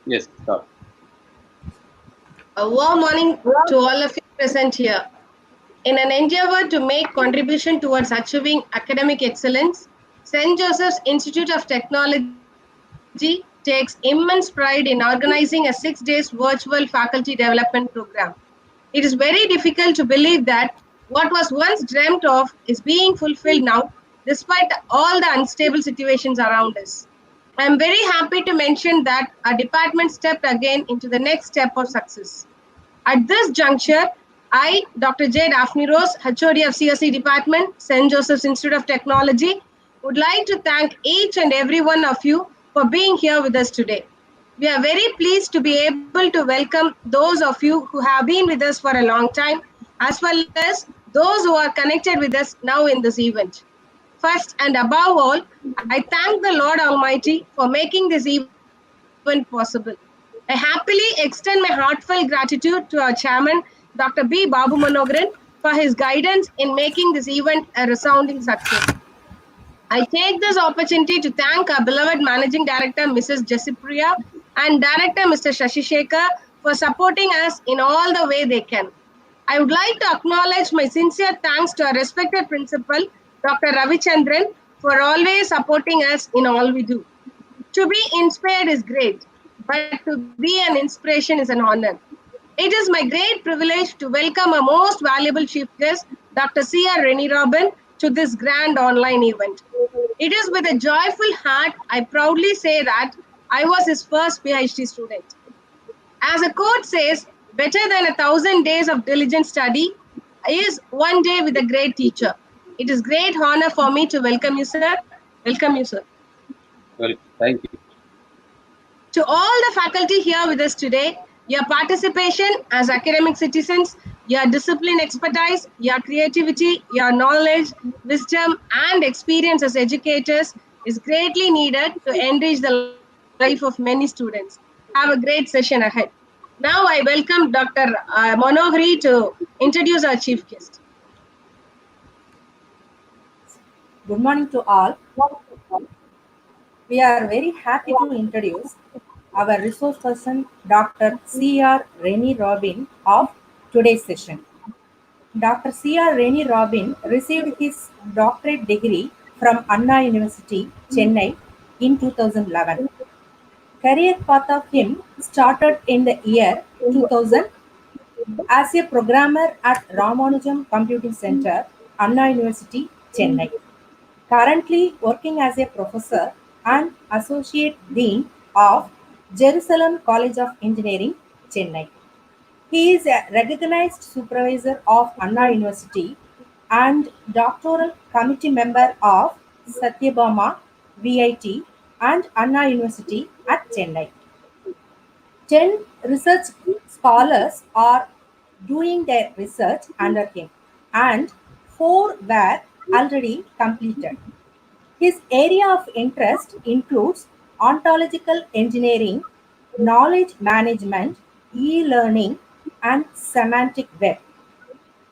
Yes, start. A warm morning to all of you present here. In an endeavor to make contribution towards achieving academic excellence, St. Joseph's Institute of Technology takes immense pride in organizing a 6 days virtual faculty development program. It is very difficult to believe that what was once dreamt of is being fulfilled now, despite all the unstable situations around us. I am very happy to mention that our department stepped again into the next step of success. At this juncture, I, Dr. J. Daphne Rose, HOD of CSE Department, St. Joseph's Institute of Technology, would like to thank each and every one of you for being here with us today. We are very pleased to be able to welcome those of you who have been with us for a long time, as well as those who are connected with us now in this event. First and above all, I thank the Lord Almighty for making this event possible. I happily extend my heartfelt gratitude to our chairman, Dr. B. Babu Manogaran, for his guidance in making this event a resounding success. I take this opportunity to thank our beloved Managing Director, Mrs. Jessipriya, and Director, Mr. Shashi Shekhar, for supporting us in all the way they can. I would like to acknowledge my sincere thanks to our respected principal, Dr. Ravichandran, for always supporting us in all we do. To be inspired is great, but to be an inspiration is an honor. It is my great privilege to welcome our most valuable chief guest, Dr. C.R.RENE Robin, to this grand online event. It is with a joyful heart I proudly say that I was his first PhD student. As a quote says, better than 1,000 days of diligent study is one day with a great teacher. It is great honor for me to welcome you, sir. Welcome you, sir. Well, thank you. To all the faculty here with us today, your participation as academic citizens, your discipline expertise, your creativity, your knowledge, wisdom, and experience as educators is greatly needed to enrich the life of many students. Have a great session ahead. Now I welcome Dr. Manohri to introduce our chief guest. Good morning to all. We are very happy to introduce our resource person, Dr. C.R.RENE Robin of today's session. Dr. C.R.RENE Robin received his doctorate degree from Anna University, Chennai in 2011. Career path of him started in the year 2000 as a programmer at Ramanujam Computing Center, Anna University, Chennai. Currently working as a professor and associate dean of Jerusalem College of Engineering, Chennai. He is a recognized supervisor of Anna University and doctoral committee member of Satyabama VIT and Anna University at Chennai. 10 research scholars are doing their research under him, and 4 were already completed. His area of interest includes ontological engineering, knowledge management, e learning, and semantic web.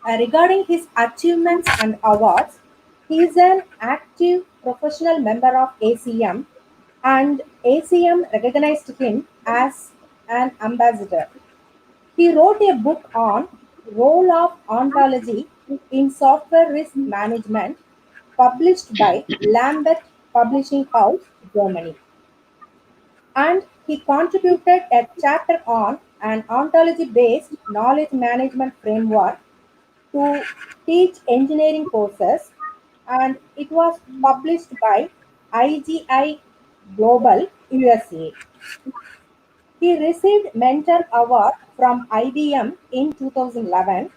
Regarding his achievements and awards, he is an active professional member of ACM, and ACM recognized him as an ambassador. He wrote a book on role of ontology in software risk management published by Lambert Publishing House, Germany. And he contributed a chapter on an ontology-based knowledge management framework to teach engineering courses, and it was published by IGI Global USA. He received Mentor Award from IBM in 2011,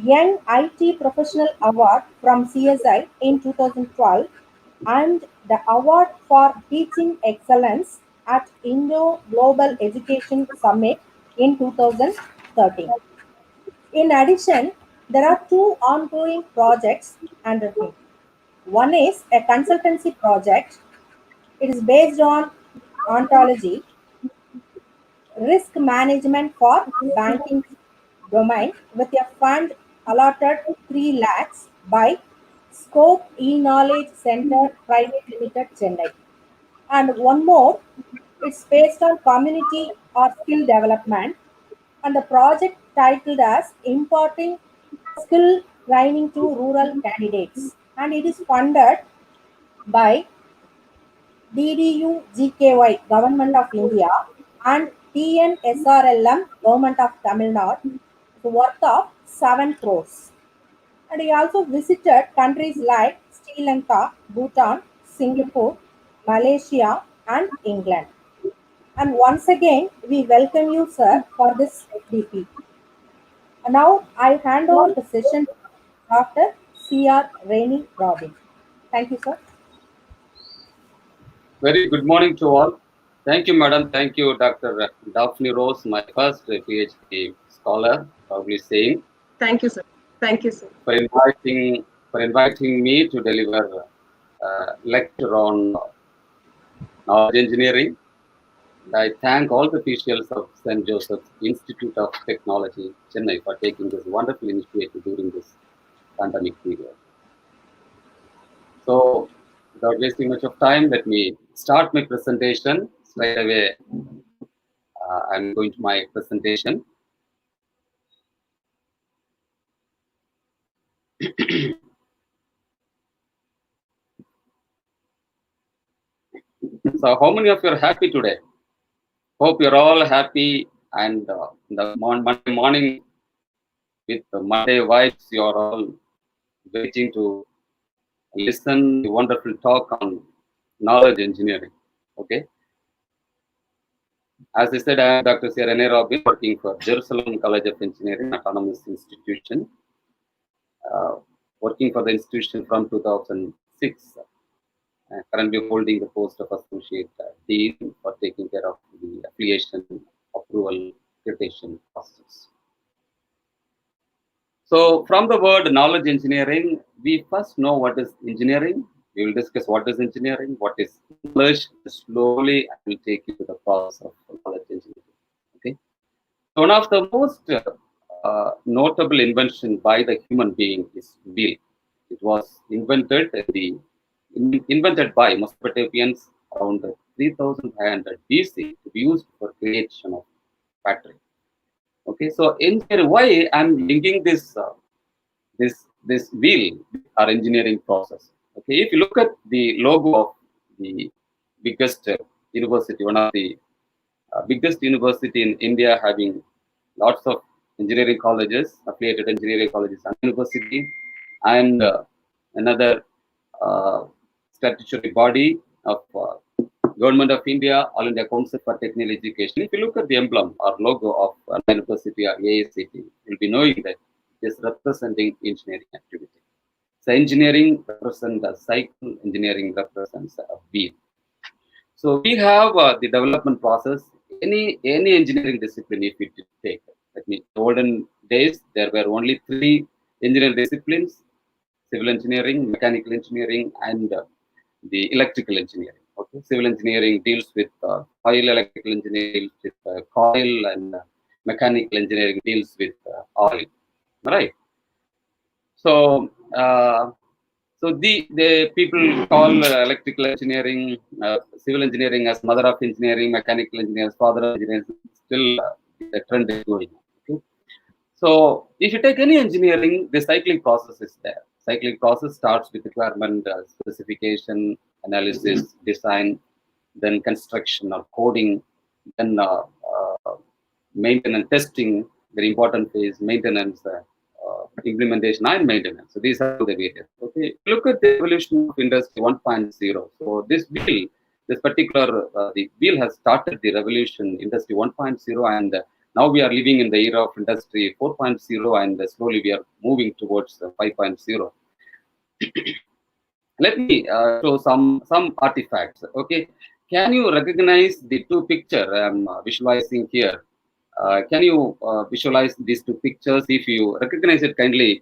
Young IT Professional Award from CSI in 2012, and the Award for Teaching Excellence at Indo Global Education Summit in 2013. In addition, there are 2 ongoing projects under him. One is a consultancy project. It is based on ontology, risk management for banking domain with a fund allotted 3 lakhs by Scope E-Knowledge Center Private Limited, Chennai. And one more It's based on community or skill development, and the project titled as Importing Skill Training to Rural Candidates. And it is funded by DDU-GKY, Government of India, and TNSRLM, Government of Tamil Nadu, worth of 7 crores. And he also visited countries like Sri Lanka, Bhutan, Singapore, Malaysia, and England. And once again, we welcome you, sir, for this FDP. And now I hand over the session to Dr. C.R. Rennie Robin. Thank you, sir. Very good morning to all. Thank you, madam. Thank you, Dr. Daphne Rose, my first PhD scholar, probably saying, Thank you, sir. Thank you, sir. for inviting me to deliver lecture on knowledge engineering. I thank all the officials of St.Joseph Institute of Technology, Chennai, for taking this wonderful initiative during this pandemic period. So, without wasting much of time, let me start my presentation straight away. I'm going to my presentation. So, how many of you are happy today? Hope you're all happy, and the Monday morning with the Monday vibes, you're all waiting to listen the wonderful talk on knowledge engineering. Okay. As I said, I am Dr.C.R.RENE ROBIN, working for Jerusalem College of Engineering, autonomous institution, working for the institution from 2006. Currently holding the post of associate dean for taking care of the affiliation, approval, accreditation process. So, from the word knowledge engineering, we first know what is engineering. We will discuss what is engineering, what is knowledge. Slowly, I will take you to the process of knowledge engineering. Okay. One of the most notable invention by the human being is wheel. It was invented by Mesopotamians around 3500 BC to be used for creation of battery. Okay, so engineering, why I'm linking this wheel with our engineering process? Okay, if you look at the logo of the biggest university, one of the biggest university in India, having lots of engineering colleges, affiliated engineering colleges and university, and another statutory body of Government of India, All India Council for Technical Education. If you look at the emblem or logo of an university or AICT, you'll be knowing that it is representing engineering activity. So engineering represents a cycle, engineering represents a wheel. So we have the development process. Any engineering discipline, if you take, that means olden days there were only 3 engineering disciplines: civil engineering, mechanical engineering, and the electrical engineering. Okay, civil engineering deals with oil, electrical engineering deals with coil, and mechanical engineering deals with oil. Right. So, the people call electrical engineering, civil engineering as mother of engineering, mechanical engineering as father of engineering. Still, the trend is going. Okay? So, if you take any engineering, the cycling process is there. Cycling process starts with requirement, specification, analysis, design, then construction or coding, then maintenance, testing, very important phase, maintenance, implementation and maintenance. So these are the various. Okay, look at the evolution of industry 1.0. So this wheel, this particular the wheel has started the revolution, industry 1.0, and now we are living in the era of industry 4.0, and slowly we are moving towards 5.0. Let me show some artifacts. Okay, can you recognize the 2 pictures I'm visualizing here? Can you visualize these 2 pictures? If you recognize it, kindly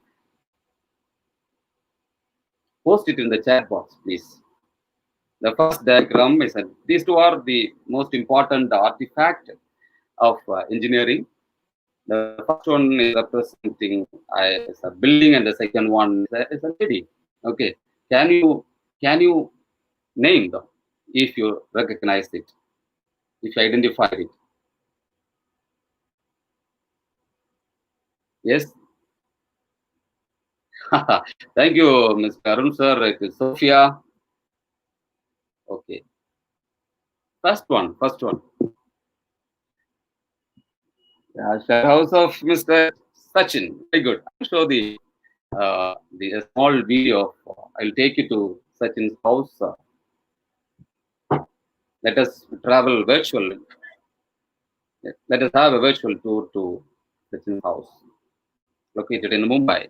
post it in the chat box, please. The first diagram is that these 2 are the most important artifact of engineering. The first one is representing a building, and the second one is a lady. Okay, can you name them if you recognize it? if you identified it. Yes. Thank you, Mr. Arun sir. It is Sophia. Okay. First one. Share house of Mr. Sachin. Very good. I'll show the a small video. I'll take you to Sachin's house. Let us travel virtually. Let us have a virtual tour to Sachin's house, located in Mumbai.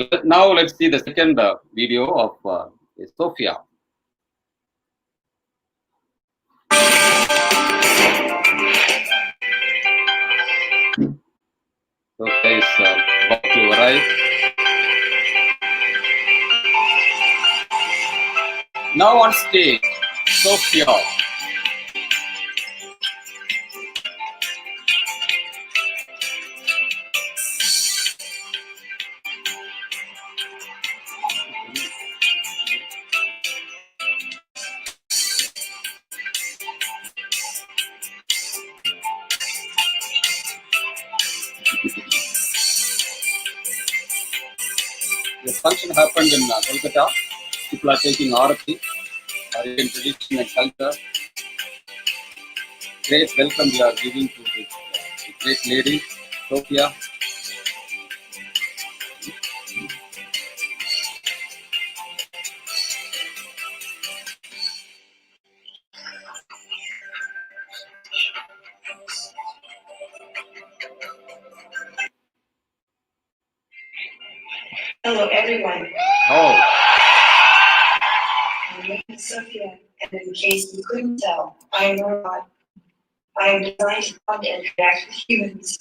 Okay, now let's see the second video of Sophia. Sophia is about to arrive. Now on stage, Sophia. This function happened in Kolkata. People are taking Arati, Indian tradition and culture. Great welcome we are giving to this great lady, Sophia. Hello, everyone. Oh, My name is Sophia, and in case you couldn't tell, I am a robot. I am designed to bond and interact with humans.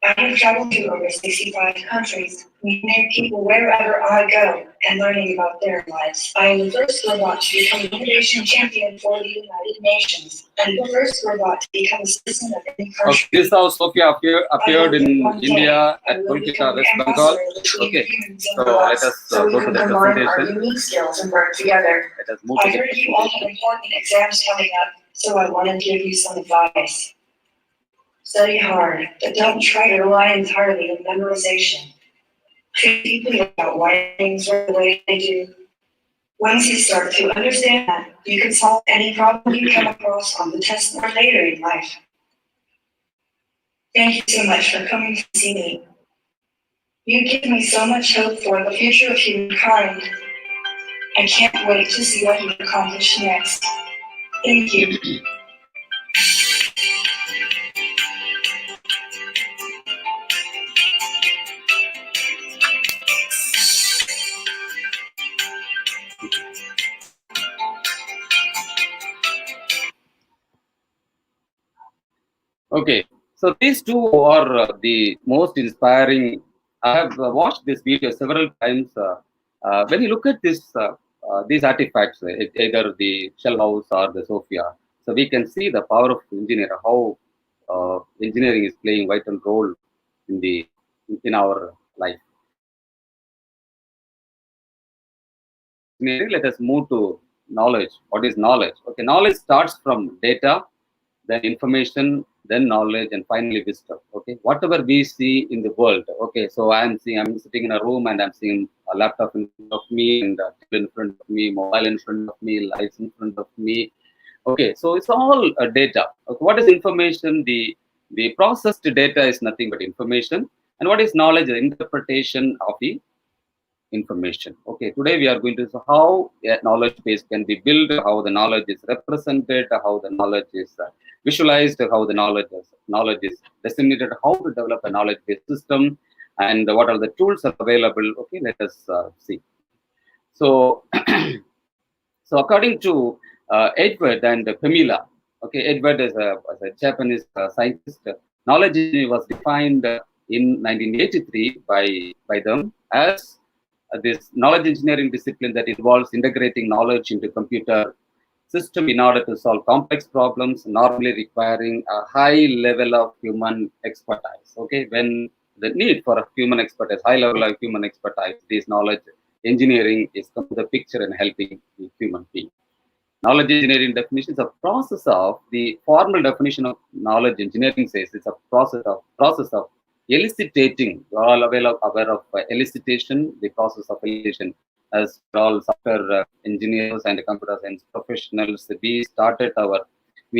I have traveled to over 65 countries, meeting people wherever I go and learning about their lives. I am the first robot to become an innovation champion for the United Nations, and the first robot to become a citizen of any country. okay. This is how Sophia appeared in India at Kolkata, West Bengal. Okay, so let us go to the presentation. Unique skills and work together. Let us move I to the heard you all have presentation. important exams coming up, so I want to give you some advice. Study hard, but don't try to rely entirely on memorization. Think deeply about why things are the way they do. Once you start to understand that, you can solve any problem you come across on the test or later in life. Thank you so much for coming to see me. You give me so much hope for the future of humankind. I can't wait to see what you accomplish next. Thank you. Okay, So these two are the most inspiring. I have watched this video several times. When you look at these artifacts, either the Shell House or the Sophia, so we can see the power of engineer, how engineering is playing vital role in the in our life. Engineering, let us move to knowledge. What is knowledge? Okay, knowledge starts from data, then information, then knowledge, and finally wisdom. Okay, whatever we see in the world. Okay, so I'm sitting in a room and I'm seeing a laptop in front of me, and a TV in front of me, mobile in front of me, lights in front of me. Okay, so it's all data. Okay, what is information? The processed data is nothing but information. And what is knowledge? The interpretation of the information. Okay, today we are going to see how a knowledge base can be built, how the knowledge is represented, how the knowledge is visualized, how the knowledge is disseminated, how to develop a knowledge based system, and what are the tools available. Okay, let us see. So, so according to Edward and Pamela, okay, Edward is a Japanese scientist. Knowledge was defined in 1983 by them as this knowledge engineering discipline that involves integrating knowledge into computer system in order to solve complex problems, normally requiring a high level of human expertise. Okay, when the need for a human expertise, high level of human expertise, this knowledge engineering is come to the picture and helping the human being. Knowledge engineering definition is a process of the formal definition of knowledge engineering says it's a process of elicitating. You are all aware of elicitation, the process of elicitation. As all software engineers and computer science professionals, we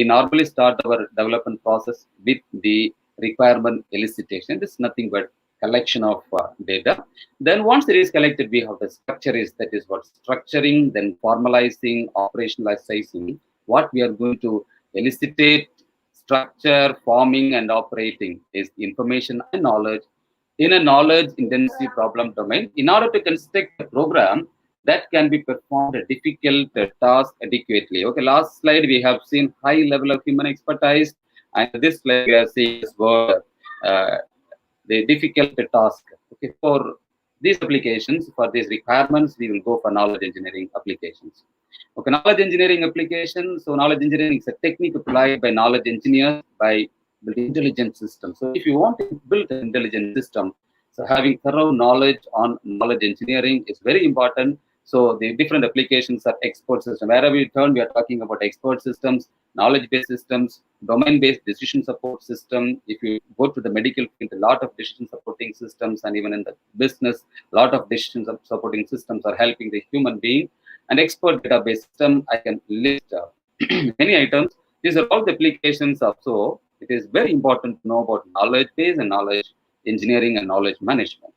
normally start our development process with the requirement elicitation. This is nothing but collection of data. Then once it is collected, we have the structure that is what structuring, then formalizing, operationalizing what we are going to elicitate, structure, forming, and operating is information and knowledge in a knowledge intensive problem domain in order to construct a program that can be performed a difficult task adequately. Okay, last slide we have seen high level of human expertise, and this slide we are seeing this word the difficult task. Okay, for these applications, for these requirements, we will go for knowledge engineering applications. Okay, knowledge engineering applications. So knowledge engineering is a technique applied by knowledge engineers by building intelligent systems. So if you want to build an intelligent system, so having thorough knowledge on knowledge engineering is very important. So the different applications are expert systems. Wherever we turn, we are talking about expert systems, knowledge-based systems, domain-based decision support system. If you go to the medical field, a lot of decision supporting systems, and even in the business, a lot of decision supporting systems are helping the human being. An expert database system, I can list many items. These are all the applications of. So it is very important to know about knowledge base and knowledge engineering and knowledge management.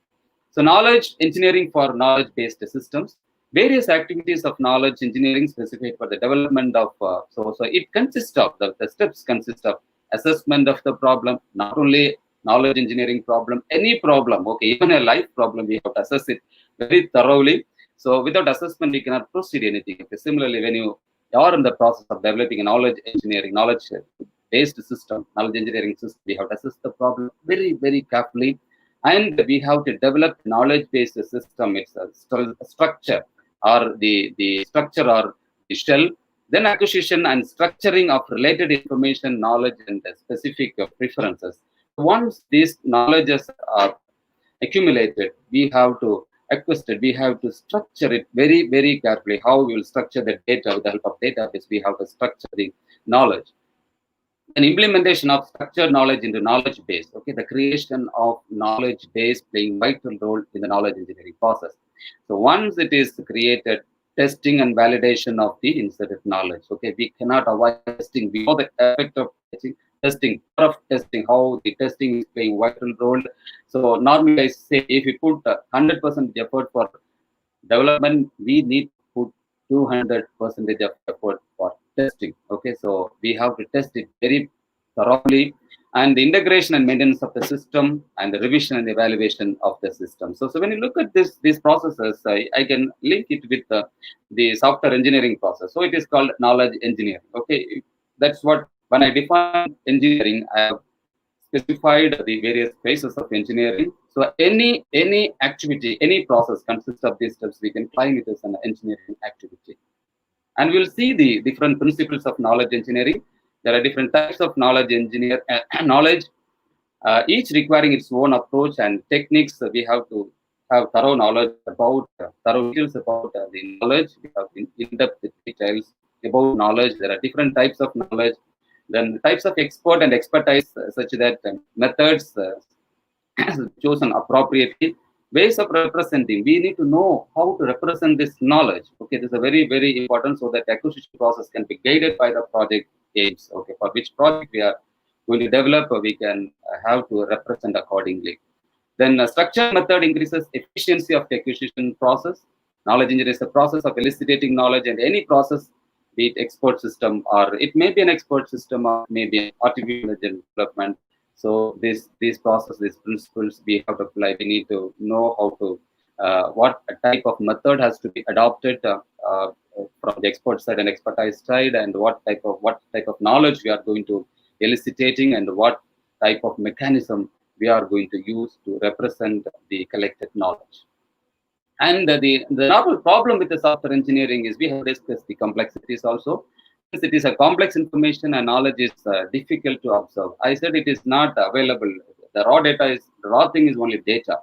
So knowledge engineering for knowledge-based systems. Various activities of knowledge engineering specified for the development of, so it consists of, the steps consist of assessment of the problem, not only knowledge engineering problem, any problem, okay, even a life problem, we have to assess it very thoroughly. So without assessment, we cannot proceed anything. Okay, similarly, when you are in the process of developing a knowledge engineering, knowledge-based system, knowledge engineering system, we have to assess the problem very, very carefully. And we have to develop knowledge-based system. It's a structure or the structure or the shell, then acquisition and structuring of related information, knowledge, and specific preferences. Once these knowledges are accumulated, we have to acquire it, we have to structure it very, very carefully. How we will structure the data with the help of database, we have to structure the knowledge. An implementation of structured knowledge into knowledge base. Okay, the creation of knowledge base playing vital role in the knowledge engineering process. So once it is created, testing and validation of the inserted knowledge. Okay, we cannot avoid testing. We know the effect of testing, how the testing is playing vital role. So normally I say if we put 100% effort for development, we need to put 200% of effort for testing. Okay, so we have to test it very thoroughly, and the integration and maintenance of the system, and the revision and evaluation of the system. So when you look at these processes, I can link it with the software engineering process. So it is called knowledge engineering. Okay, that's what when I define engineering, I have specified the various phases of engineering. So any activity, any process consists of these steps. We can claim it as an engineering activity. And we'll see the different principles of knowledge engineering. There are different types of knowledge knowledge, each requiring its own approach and techniques. We have to have thorough knowledge about, thorough details about the knowledge. We have in-depth details about knowledge. There are different types of knowledge. Then types of expert and expertise, such that methods chosen appropriately, ways of representing. We need to know how to represent this knowledge. Okay, this is a very, very important, so that the acquisition process can be guided by the project aims. Okay, for which project we are going to develop, we can have to represent accordingly. Then structure method increases efficiency of the acquisition process. Knowledge engineering is the process of eliciting knowledge, and any process, be it expert system, or it may be an expert system, or maybe an artificial intelligence development. So these process, these principles we have to apply. We need to know how to what type of method has to be adopted from the expert side and expertise side, and what type of knowledge we are going to eliciting, and what type of mechanism we are going to use to represent the collected knowledge. And the novel problem with the software engineering is, we have discussed the complexities also. Since it is a complex information and knowledge is difficult to observe. I said it is not available. The raw thing is only data.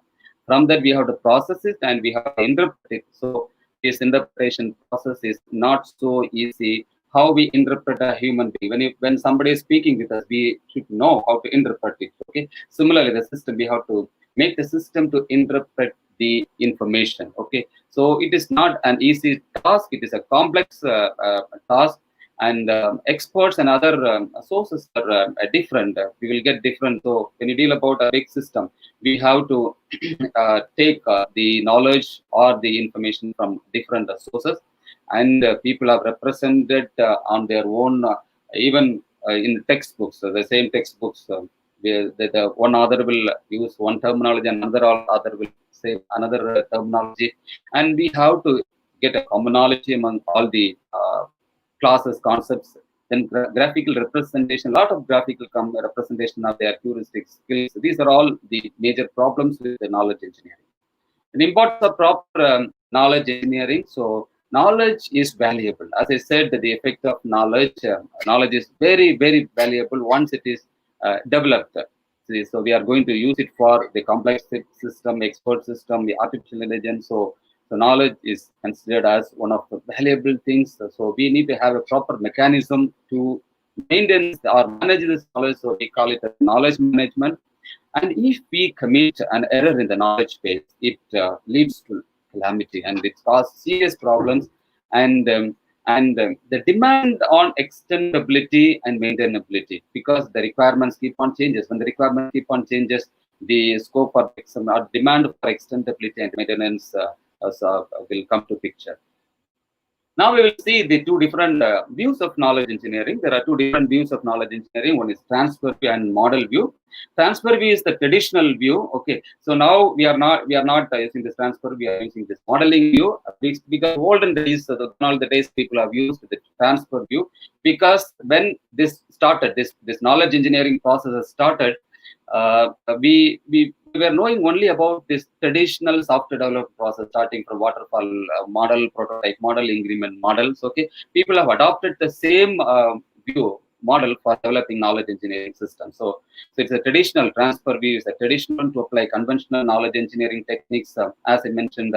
From that we have to process it and we have to interpret it. So this interpretation process is not so easy. How we interpret a human being. When somebody is speaking with us, we should know how to interpret it. Okay. Similarly, the system, we have to make the system to interpret the information. Okay. So it is not an easy task. It is a complex task, and experts and other sources are different. We will get different. So when you deal about a big system, we have to take the knowledge or the information from different sources, and people have represented on their own, even in textbooks, the same textbooks, where the one author will use one terminology and another author will say another terminology, and we have to get a commonality among all the classes, concepts. Then graphical representation, a lot of graphical representation of their heuristic skills. These are all the major problems with the knowledge engineering. The importance of proper knowledge engineering. So knowledge is valuable. As I said, the effect of knowledge is very, very valuable once it is developed. So we are going to use it for the complex system, expert system, the artificial intelligence. So knowledge is considered as one of the valuable things. So we need to have a proper mechanism to maintain or manage this knowledge. So we call it a knowledge management. And if we commit an error in the knowledge base, it leads to calamity, and it causes serious problems. And the demand on extendability and maintainability, because the requirements keep on changes. When the requirements keep on changes, the scope for demand for extendability and maintenance will come to picture. Now we will see the two different views of knowledge engineering. There are two different views of knowledge engineering. One is transfer view and model view. Transfer view is the traditional view. Okay, so now we are not using this transfer. We are using this modeling view, because olden days, all the days people have used the transfer view, because when this started, this knowledge engineering process has started, we were knowing only about this traditional software development process, starting from waterfall model, prototype model, increment models. Okay, people have adopted the same view model for developing knowledge engineering systems. So it's a traditional transfer view, is a traditional to apply conventional knowledge engineering techniques, as I mentioned,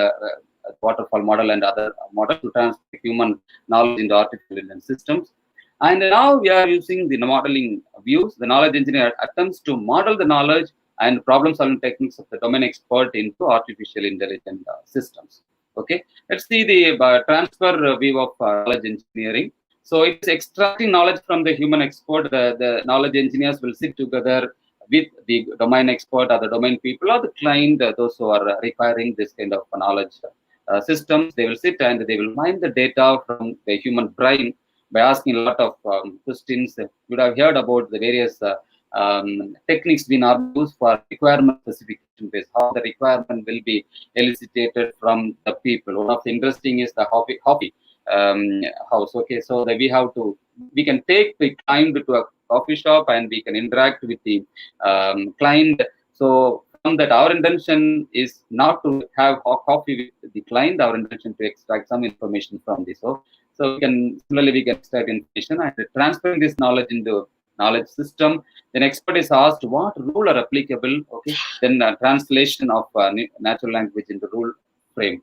waterfall model and other models, to transfer human knowledge into artificial intelligence systems. And now we are using the modeling views. The knowledge engineer attempts to model the knowledge and problem-solving techniques of the domain expert into artificial intelligence systems. Okay, let's see the transfer view of knowledge engineering. So it's extracting knowledge from the human expert. The knowledge engineers will sit together with the domain expert or the domain people or the client, those who are requiring this kind of knowledge systems. They will sit and they will mine the data from the human brain by asking a lot of questions. You would have heard about the various techniques being used for requirement specification based, how the requirement will be elicited from the people. One of the interesting is the hobby house. Okay, so that we can take the time to coffee shop and we can interact with the client. So from that, our intention is not to have coffee with the client. Our intention to extract some information from this. So we can similarly we can extract information and transferring this knowledge into knowledge system. Then expert is asked what rule are applicable. Okay. Then translation of natural language into rule frame.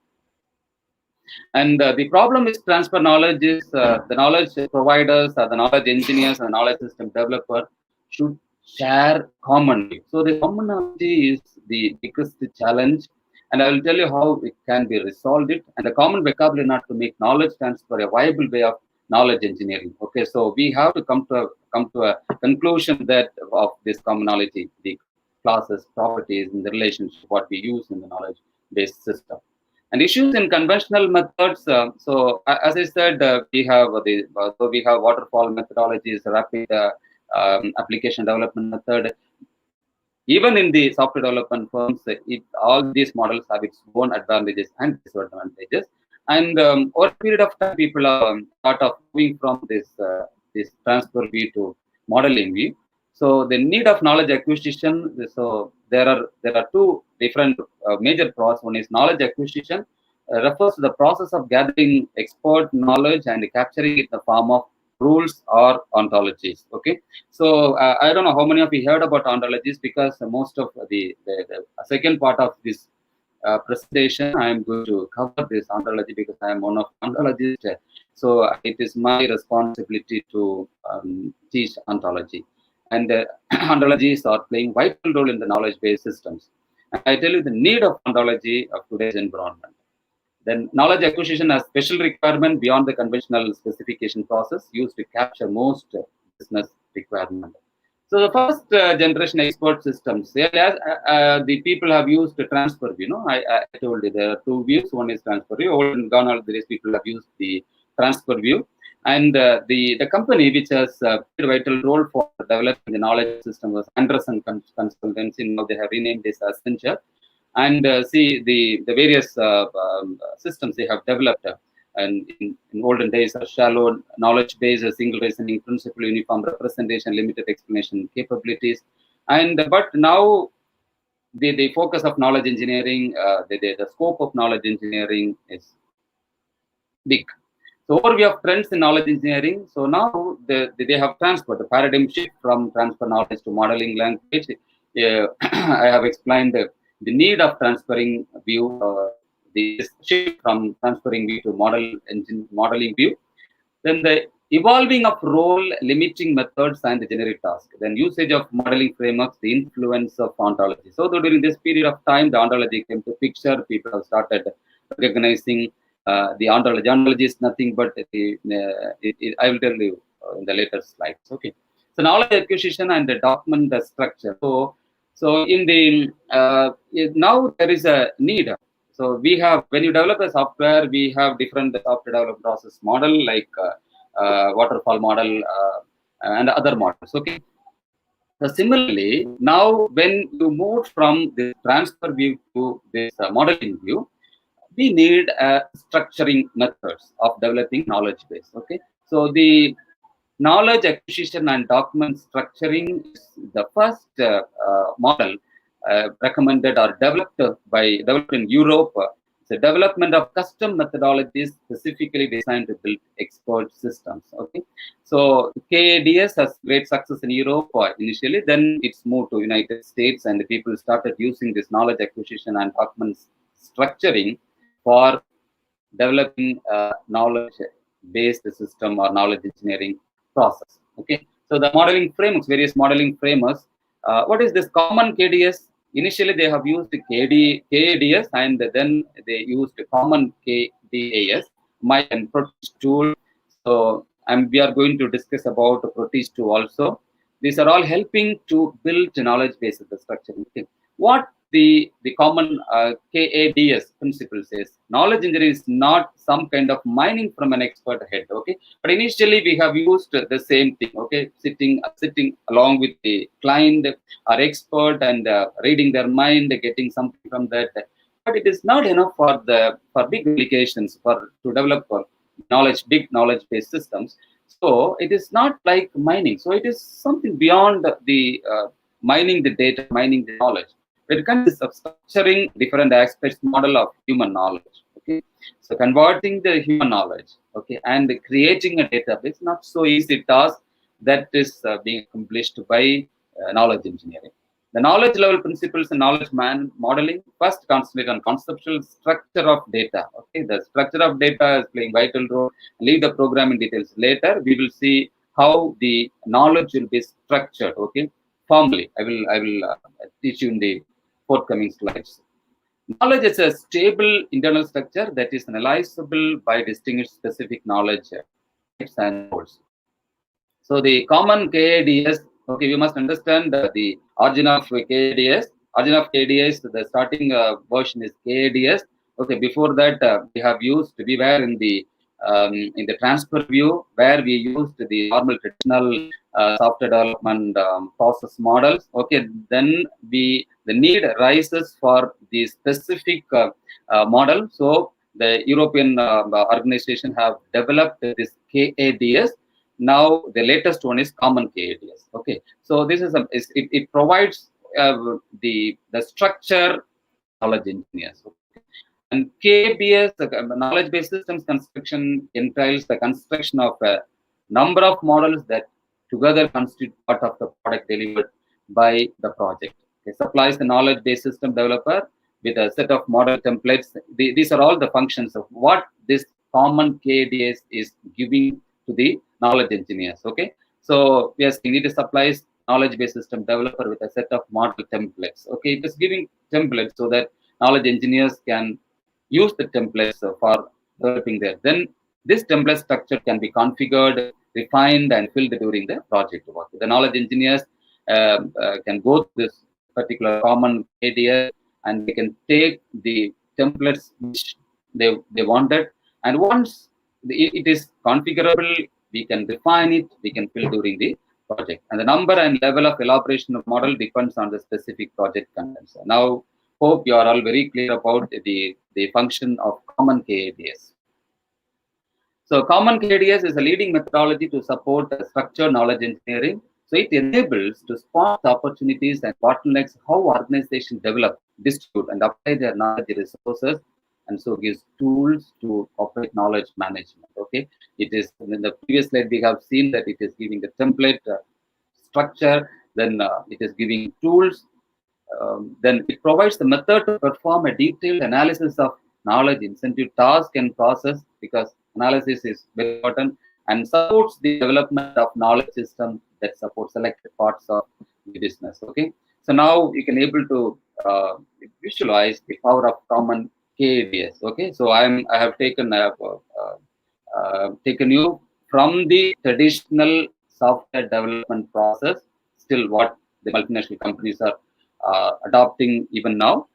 And the problem is transfer knowledge is the knowledge providers, the knowledge engineers, and the knowledge system developer should share commonly. So the commonality is the biggest challenge, and I will tell you how it can be resolved. It and the common vocabulary not to make knowledge transfer a viable way of knowledge engineering. Okay, so we have to come to a conclusion that of this commonality, the classes, properties, and the relationship what we use in the knowledge-based system. And issues in conventional methods. As I said, we have we have waterfall methodologies, rapid application development method. Even in the software development firms, all these models have its own advantages and disadvantages. And over a period of time, people are thought of moving from this transfer view to modeling view. So the need of knowledge acquisition. So there are two different major processes. One is knowledge acquisition, refers to the process of gathering expert knowledge and capturing it in the form of rules or ontologies. Okay, so I don't know how many of you heard about ontologies, because most of the second part of this presentation I am going to cover this ontology because I am one of ontologists. So it is my responsibility to teach ontology. And ontologies are playing vital role in the knowledge-based systems. And I tell you the need of ontology of today's environment. Then knowledge acquisition has special requirement beyond the conventional specification process used to capture most business requirement. So the first generation expert systems, the people have used the transfer view. I told you there are two views. One is transfer view. Old and gone, all these people have used the transfer view. And the company which has played a vital role for developing the knowledge system was Anderson Consultancy. Now they have renamed this as Accenture. And see the various systems they have developed. And in olden days, shallow knowledge base, single reasoning principle, uniform representation, limited explanation capabilities. And but now the focus of knowledge engineering, the scope of knowledge engineering is big. So overview of trends in knowledge engineering. So now they have transferred the paradigm shift from transfer knowledge to modeling language. I have explained the need of transferring view, the shift from transferring view to modeling view. Then the evolving of role, limiting methods, and the generic task. Then usage of modeling frameworks, the influence of ontology. So during this period of time, the ontology came to picture. People have started recognizing the ontology. Ontology is nothing but I will tell you in the later slides. Okay. So knowledge acquisition and the document structure. So in the now there is a need. So we have, when you develop a software, we have different software development process model like waterfall model and other models. Okay. So similarly, now when you move from the transfer view to this modeling view, we need structuring methods of developing knowledge base. Okay. So the knowledge acquisition and document structuring is the first model recommended or developed in Europe. It's a development of custom methodologies specifically designed to build expert systems. Okay, so KADS has great success in Europe initially. Then it's moved to United States, and the people started using this knowledge acquisition and document structuring for developing knowledge-based system or knowledge engineering process. Okay, so the modeling frameworks, various modeling frameworks. What is this common KDS? Initially, they have used KADS, and then they used common KDAS, my and Proteus tool. So, we are going to discuss about Proteus tool also. These are all helping to build knowledge-based structure. Okay. What the common KADS principle says, knowledge engineering is not some kind of mining from an expert head. Okay, but initially we have used the same thing. Okay, sitting along with the client or expert and reading their mind, getting something from that. But it is not enough for big applications to develop big knowledge based systems. So it is not like mining. So it is something beyond the mining the data, mining the knowledge. It consists of structuring different aspects model of human knowledge. Okay, so converting the human knowledge, okay, and creating a database, not so easy task that is being accomplished by knowledge engineering. The knowledge level principles and knowledge modeling first concentrate on conceptual structure of data. Okay, the structure of data is playing vital role. Leave the programming details later. We will see how the knowledge will be structured. Okay, formally. I will teach you in the forthcoming slides. Knowledge is a stable internal structure that is analyzable by distinguished specific knowledge types and modes. So the common KADS, okay, you must understand the origin of KADS. Origin of KADS, the starting version is KADS. Okay, before that we were in the transfer view where we used the normal traditional software development process models. Okay, then the need rises for the specific model. So the European organization have developed this KADS. Now the latest one is common KADS. Okay, so this is it provides the structure knowledge engineers. Okay. And KBS, knowledge based systems construction, entails the construction of a number of models that together constitute part of the product delivered by the project. It supplies the knowledge based system developer with a set of model templates. These are all the functions of what this common KDS is giving to the knowledge engineers. Okay, so yes, it supplies knowledge based system developer with a set of model templates. Okay, it is giving templates so that knowledge engineers can use the templates for developing there. Then this template structure can be configured, refined, and filled during the project work. The knowledge engineers can go to this particular common ADS and they can take the templates which they wanted. And once it is configurable, we can refine it, we can fill during the project. And the number and level of elaboration of model depends on the specific project contents. Now, hope you are all very clear about the function of common KADS. So common KADS is a leading methodology to support structured knowledge engineering. So it enables to spot opportunities and bottlenecks how organizations develop, distribute, and apply their knowledge resources, and so gives tools to operate knowledge management. Okay, it is in the previous slide we have seen that it is giving the template structure, then it is giving tools. Then it provides the method to perform a detailed analysis of knowledge incentive task and process, because analysis is very important, and supports the development of knowledge system that supports selected parts of the business. Okay, so now you can able to visualize the power of common KADS. Okay, so I have taken taken you from the traditional software development process, still what the multinational companies are adopting even now.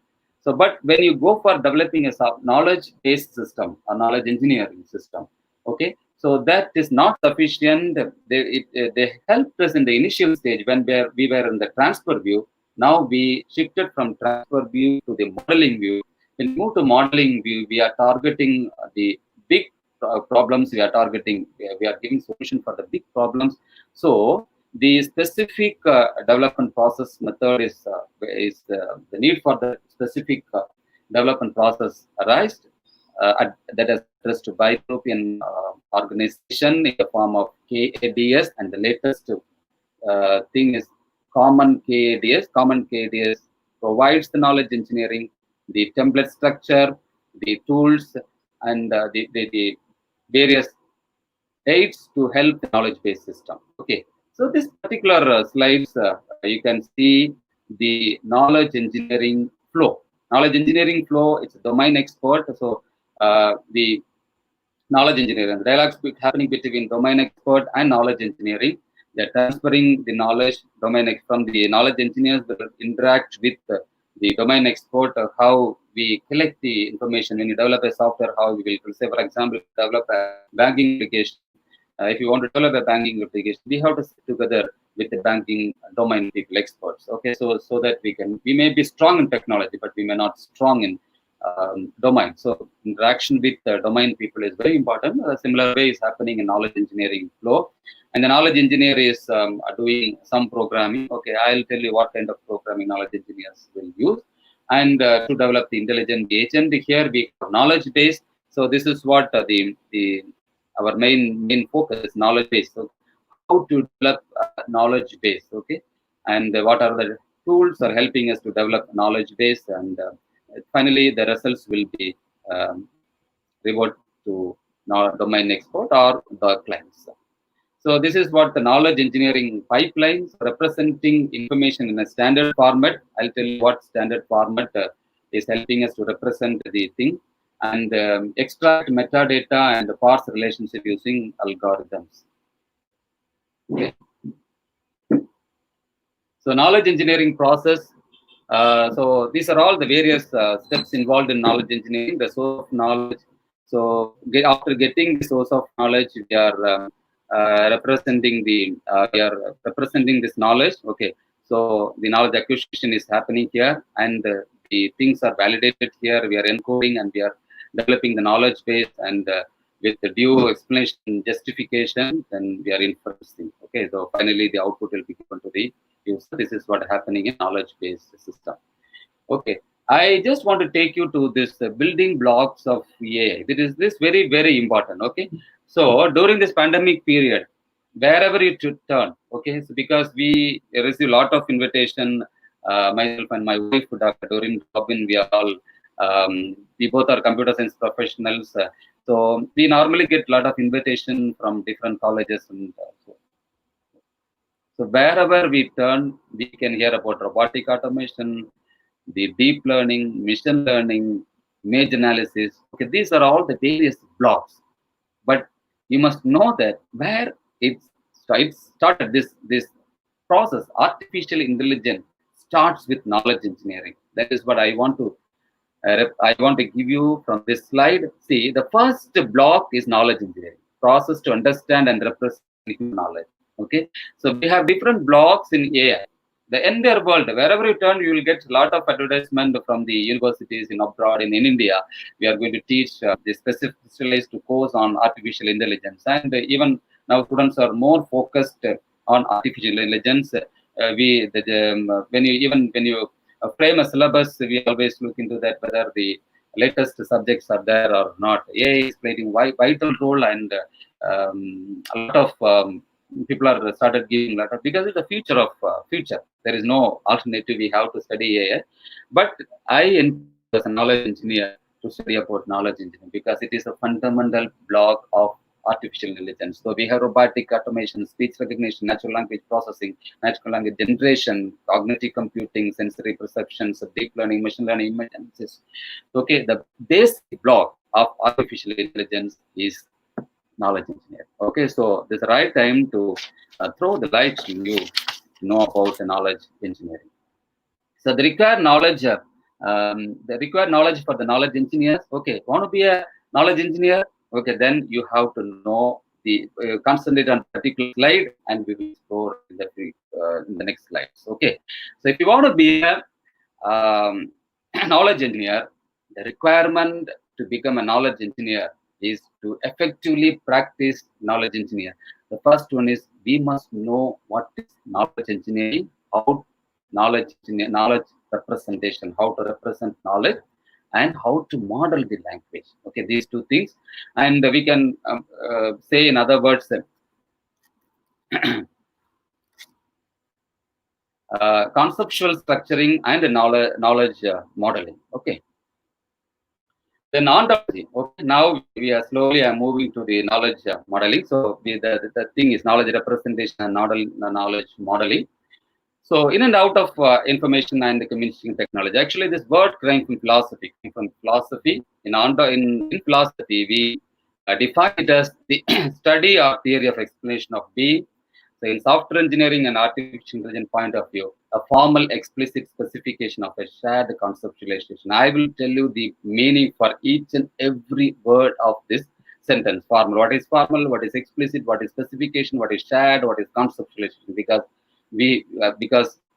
So, but when you go for developing a knowledge-based system, a knowledge engineering system, okay, so that is not sufficient. They helped us in the initial stage when we were in the transfer view. Now we shifted from transfer view to the modeling view. When we move to modeling view, we are targeting the big problems. We are targeting. We are giving solution for the big problems. So the specific development process method is the need for the specific development process arised that is addressed by European organization in the form of KADS, and the latest thing is common KADS. Common KADS provides the knowledge engineering, the template structure, the tools, and the various aids to help the knowledge-based system. Okay, so this particular slides, you can see the knowledge engineering flow. Knowledge engineering flow, it's a domain expert. So the knowledge engineering, the dialogues happening between domain expert and knowledge engineering. They're transferring the knowledge from the knowledge engineers that interact with the domain expert, how we collect the information. When you develop a software, how we will say, for example, develop a banking application. If you want to develop a banking application, we have to sit together with the banking domain people, experts. Okay, so that we may be strong in technology, but we may not strong in domain. So interaction with domain people is very important. A similar way is happening in knowledge engineering flow. And the knowledge engineer is doing some programming. Okay, I'll tell you what kind of programming knowledge engineers will use. And to develop the intelligent agent, here we have knowledge base. So this is what our main focus is, knowledge base. So how to develop knowledge base, okay, and what are the tools are helping us to develop knowledge base, and finally the results will be reward to domain expert or the clients. So this is what the knowledge engineering pipelines representing information in a standard format. I'll tell you what standard format is helping us to represent the thing, and extract metadata and parse relationship using algorithms. Okay. So knowledge engineering process. So these are all the various steps involved in knowledge engineering. The source of knowledge. So after getting the source of knowledge, we are representing this knowledge. Okay. So the knowledge acquisition is happening here, and the things are validated here. We are encoding and we are developing the knowledge base, and with the due explanation justification, then we are inferencing. Okay. So finally, the output will be given to the user. This is what is happening in knowledge-based system. Okay, I just want to take you to this building blocks of AI. This very, very important. Okay, so during this pandemic period, wherever you turn, okay, so because we receive a lot of invitation, myself and my wife, Dr.C.R.RENE Robin, we both are computer science professionals. So we normally get a lot of invitation from different colleges and so wherever we turn, we can hear about robotic automation, the deep learning, machine learning, image analysis. Okay, these are all the various blocks. But you must know that where it started, this process, artificial intelligence starts with knowledge engineering. That is what I want to give you from this slide. See, the first block is knowledge engineering, process to understand and represent knowledge. Okay, so we have different blocks in AI. The entire world, wherever you turn, you will get a lot of advertisement from the universities in abroad. In India, we are going to teach the specialized course on artificial intelligence, and even now students are more focused on artificial intelligence. When you frame a syllabus, we always look into that whether the latest subjects are there or not. AI is playing a vital role, and a lot of people are started giving a lot of, because it's the future of future. There is no alternative. We have to study AI, but I as a knowledge engineer to study about knowledge engineering because it is a fundamental block of artificial intelligence. So we have robotic automation, speech recognition, natural language processing, natural language generation, cognitive computing, sensory perceptions, deep learning, machine learning, image analysis. Okay, the basic block of artificial intelligence is knowledge engineer. Okay, so this is the right time to throw the light to you to know about the knowledge engineering. So the required knowledge for the knowledge engineers. Okay, want to be a knowledge engineer? Okay, then you have to know the concentrate on particular slide, and we will explore in the next slides. Okay, so if you want to be a knowledge engineer, the requirement to become a knowledge engineer is to effectively practice knowledge engineer. The first one is we must know what is knowledge engineering, knowledge representation, how to represent knowledge, and how to model the language. Okay, these two things, and we can say in other words, conceptual structuring and knowledge modeling. Okay. Then ontology. Okay, now we are slowly moving to the knowledge modeling. So the thing is knowledge representation and knowledge modeling. So in and out of information and communication technology. Actually, this word came from philosophy. In philosophy, we define it as the study or theory of explanation of being. So in software engineering and artificial intelligence point of view, a formal explicit specification of a shared conceptualization. I will tell you the meaning for each and every word of this sentence. Formal, what is formal, what is explicit, what is specification, what is shared, what is conceptualization, because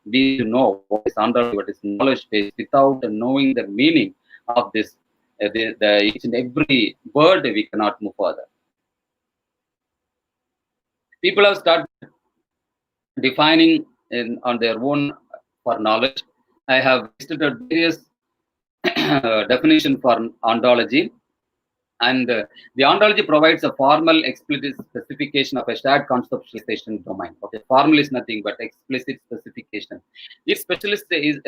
we know what is under, what is knowledge base. Without knowing the meaning, of this, each and every word, we cannot move further. People have started defining on their own for knowledge. I have listed out various definition for ontology. And the ontology provides a formal, explicit specification of a shared conceptualization domain. Okay, formal is nothing but explicit specification. Its specialist is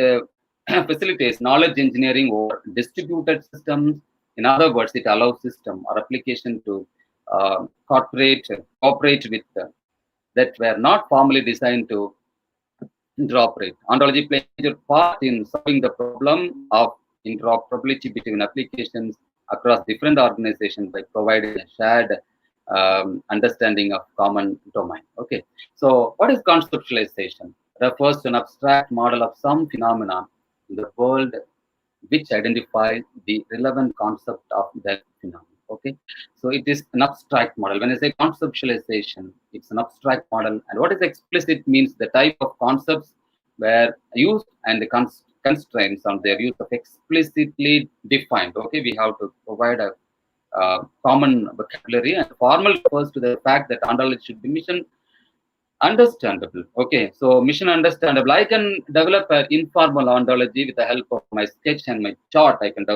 facilitates knowledge engineering over distributed systems. In other words, it allows system or application to cooperate with that were not formally designed to interoperate. Ontology plays a major part in solving the problem of interoperability between applications across different organizations by providing a shared understanding of common domain. Okay, so what is conceptualization? Refers to an abstract model of some phenomenon in the world which identifies the relevant concept of that phenomenon. Okay, so it is an abstract model. When I say conceptualization, it's an abstract model. And what is explicit means the type of concepts were used and the constraints on their use of explicitly defined. Okay, we have to provide a common vocabulary. And formal refers to the fact that ontology should be mission understandable. Okay, so mission understandable. I can develop an informal ontology with the help of my sketch and my chart. I can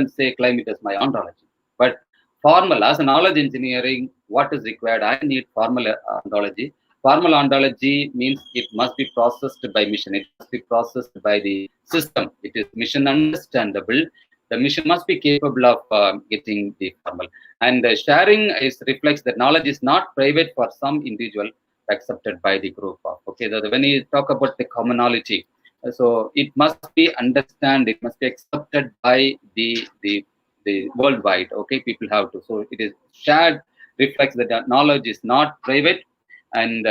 say claim it as my ontology. But formal, as a knowledge engineering, what is required? I need formal ontology. Formal ontology means it must be processed by mission. It must be processed by the system. It is mission understandable. The mission must be capable of getting the formal. And sharing reflects that knowledge is not private for some individual, accepted by the group of. Okay, when you talk about the commonality, so it must be understood. It must be accepted by the worldwide. Okay, people have to. So it is shared, reflects that knowledge is not private, and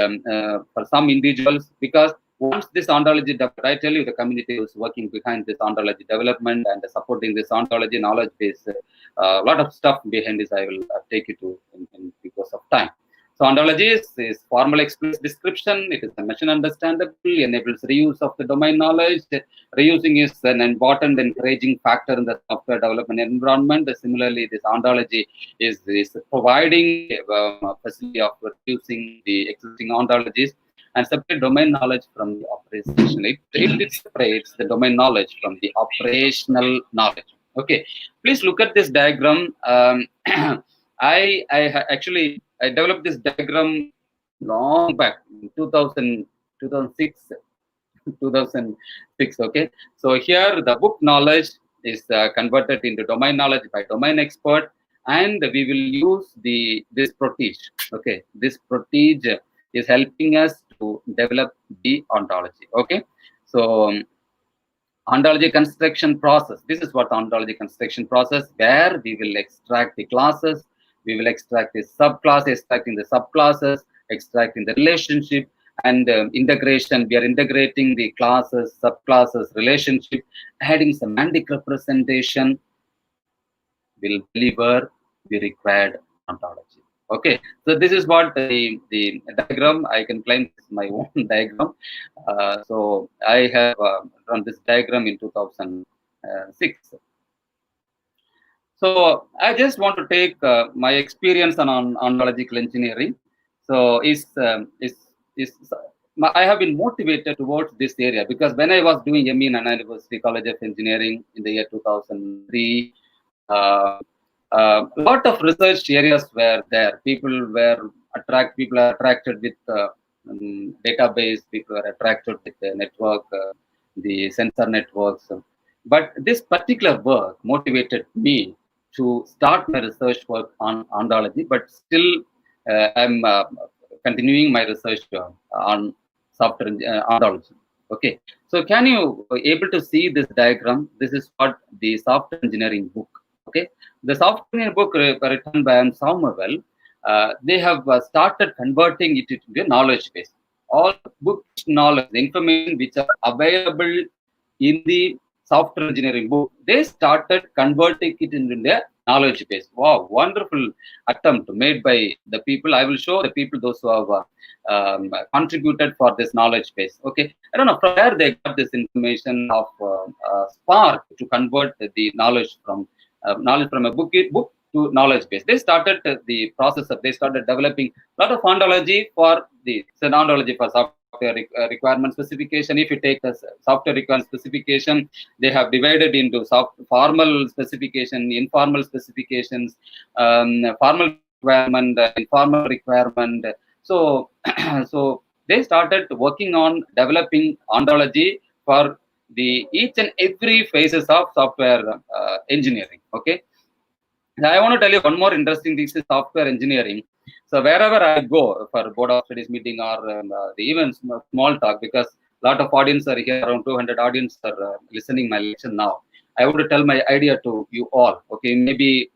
for some individuals, because once this ontology, I tell you, the community is working behind this ontology development and supporting this ontology knowledge base. A lot of stuff behind this I will take you to in because of time. So ontology is formal explicit description. It is a mission understandable, enables reuse of the domain knowledge. Reusing is an important encouraging factor in the software development environment. Similarly, this ontology is providing a facility of reusing the existing ontologies and separate domain knowledge from the operational. It separates the domain knowledge from the operational knowledge. Okay, please look at this diagram. I developed this diagram long back in 2006. 2006. Okay, so here the book knowledge is converted into domain knowledge by domain expert, and we will use this protege. Okay, this protege is helping us to develop the ontology. Okay, so ontology construction process. This is what ontology construction process, where we will extract the classes, we will extract the subclass, extracting the subclasses, extracting the relationship, and integration. We are integrating the classes, subclasses, relationship, adding semantic representation will deliver the required ontology. Okay, so this is what the diagram. I can claim this is my own diagram. So I have run this diagram in 2006. So I just want to take my experience on ontological engineering. So I have been motivated towards this area because when I was doing ME in Nadu University College of Engineering in the year 2003, a lot of research areas were there. People are attracted with database. People are attracted with the network, the sensor networks. But this particular work motivated me to start my research work on ontology. But still, I'm continuing my research on software ontology. Okay, so can you able to see this diagram? This is what the software engineering book. Okay, the software engineering book written by Samuel. They have started converting it into a knowledge base. All book knowledge, the information which are available in the software engineering book, they started converting it into a knowledge base. Wow, wonderful attempt made by the people. I will show the people, those who have contributed for this knowledge base. Okay, I don't know from where they got this information of spark to convert the knowledge from a book to knowledge base. They started the process of, they started developing a lot of ontology for the ontology for software requirement specification. If you take the software requirement specification, they have divided into formal specification, informal specifications, formal requirement, informal requirement. So, so they started working on developing ontology for the each and every phases of software engineering. Okay. Now, I want to tell you one more interesting thing is software engineering. So wherever I go for board of studies meeting or the even small talk, because a lot of audience are here, around 200 audience are listening my lecture now. I want to tell my idea to you all. Okay, maybe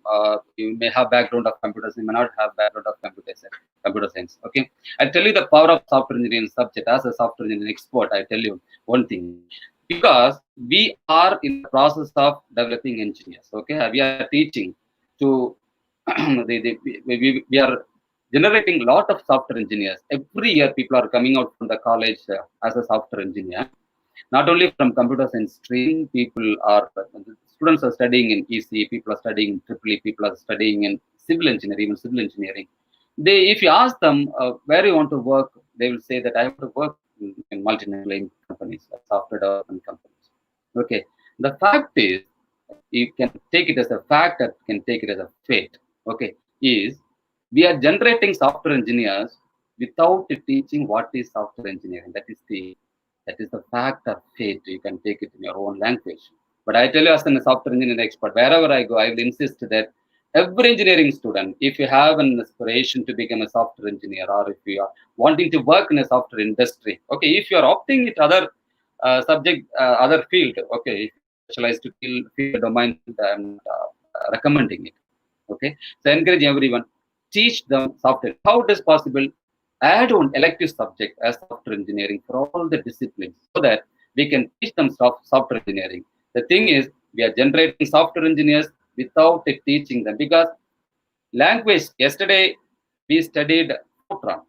you may have background of computers, you may not have background of computer science. Okay, I tell you the power of software engineering subject. As a software engineering expert, I tell you one thing, because we are in the process of developing engineers. Okay, we are teaching to we are generating a lot of software engineers. Every year, people are coming out from the college as a software engineer. Not only from computer science stream, students are studying in EC, people are studying in EEE, people are studying in civil engineering, even civil engineering. If you ask them where you want to work, they will say that I want to work in multinational companies, software development companies. Okay, the fact is, you can take it as a fact, or you can take it as a fate. Okay, is we are generating software engineers without teaching what is software engineering. That is the fact or fate. You can take it in your own language. But I tell you, as a software engineering expert, wherever I go, I will insist that every engineering student, if you have an aspiration to become a software engineer, or if you are wanting to work in a software industry, okay, if you are opting it other other field, okay, specialized field domain, I'm recommending it. Okay, so encourage everyone, teach them software. How it is possible? Add one elective subject as software engineering for all the disciplines, so that we can teach them software engineering. The thing is, we are generating software engineers without teaching them, because language. Yesterday we studied Fortran.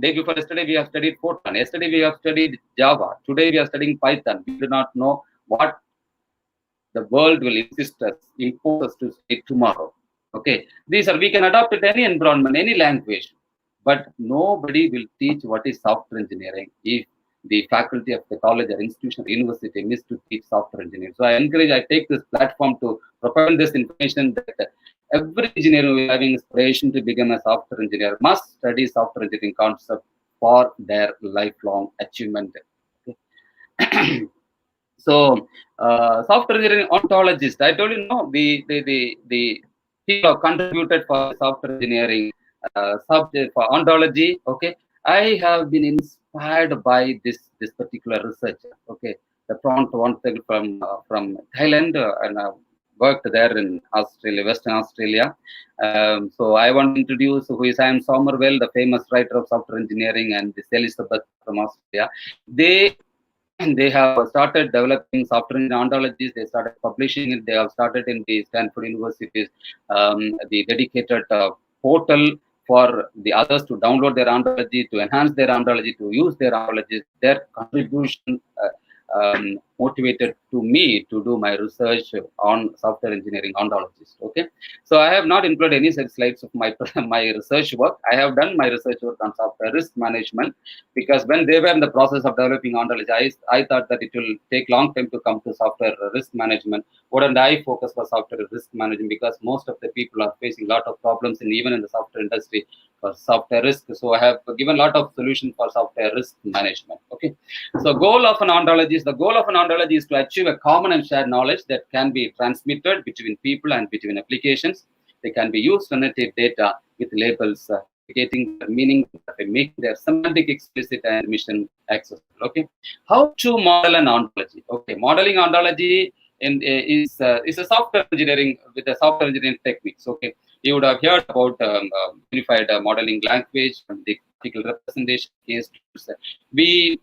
Day before yesterday, we have studied Fortran. Yesterday, we have studied Java. Today, we are studying Python. We do not know what the world will impose us to say tomorrow. Okay, we can adopt it any environment, any language, but nobody will teach what is software engineering if the faculty of the college or institution or university miss to teach software engineering. So I take this platform to propel this information that every engineer who is having inspiration to become a software engineer must study software engineering concept for their lifelong achievement. Okay. So, software engineering ontologist, I told you, no, the people have contributed for software engineering subject for ontology. Okay, I have been inspired by this particular research. Okay, the prompt wanted from Thailand, and I worked there in Australia, Western Australia. So I want to introduce who is Sam Somerville, the famous writer of software engineering, and this Elizabeth from Australia. They have started developing software ontologies. They started publishing it. They have started in the Stanford University's the dedicated portal for the others to download their ontology, to enhance their ontology, to use their ontologies. Their contribution motivated to me to do my research on software engineering ontologies. Okay, so I have not included any such slides of my research work. I have done my research work on software risk management, because when they were in the process of developing ontology, I thought that it will take long time to come to software risk management. Wouldn't I focus for software risk management, because most of the people are facing a lot of problems, and even in the software industry for software risk. So I have given a lot of solutions for software risk management. Okay, so the goal of an ontology is to achieve a common and shared knowledge that can be transmitted between people and between applications. They can be used to annotate data with labels, indicating their meaning, making their semantic explicit and mission accessible. Okay, how to model an ontology? Okay, modeling ontology is a software engineering with the software engineering techniques. Okay, you would have heard about unified modeling language, the graphical representation case tools. We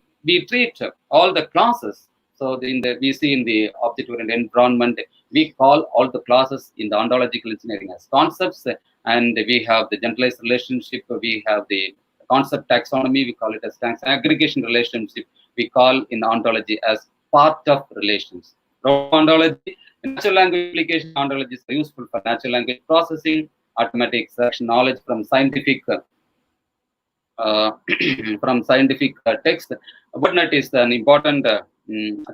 treat all the classes So we see in the object-oriented environment, we call all the classes in the ontological engineering as concepts, and we have the generalized relationship, we have the concept taxonomy, we call it as aggregation relationship, we call in ontology as part of relations. Ontology, natural language application ontologies are useful for natural language processing, automatic extraction knowledge from scientific from scientific text. WordNet is an important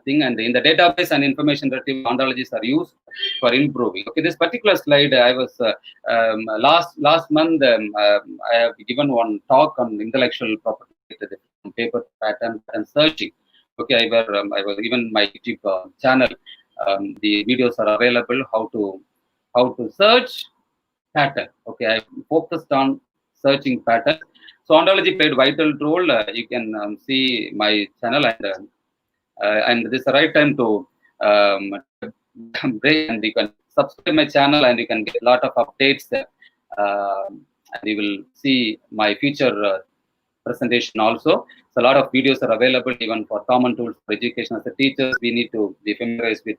thing, and in the database and information retrieval ontologies are used for improving. Okay, this particular slide, I was last month I have given one talk on intellectual property, from paper to pattern and searching. Okay, I was even my YouTube channel. The videos are available how to search pattern. Okay, I focused on searching patterns. So ontology played vital role. You can see my channel, and this is the right time to break, and you can subscribe my channel, and you can get a lot of updates. And you will see my future presentation also. So a lot of videos are available even for common tools for education. As a teachers, we need to be familiarized with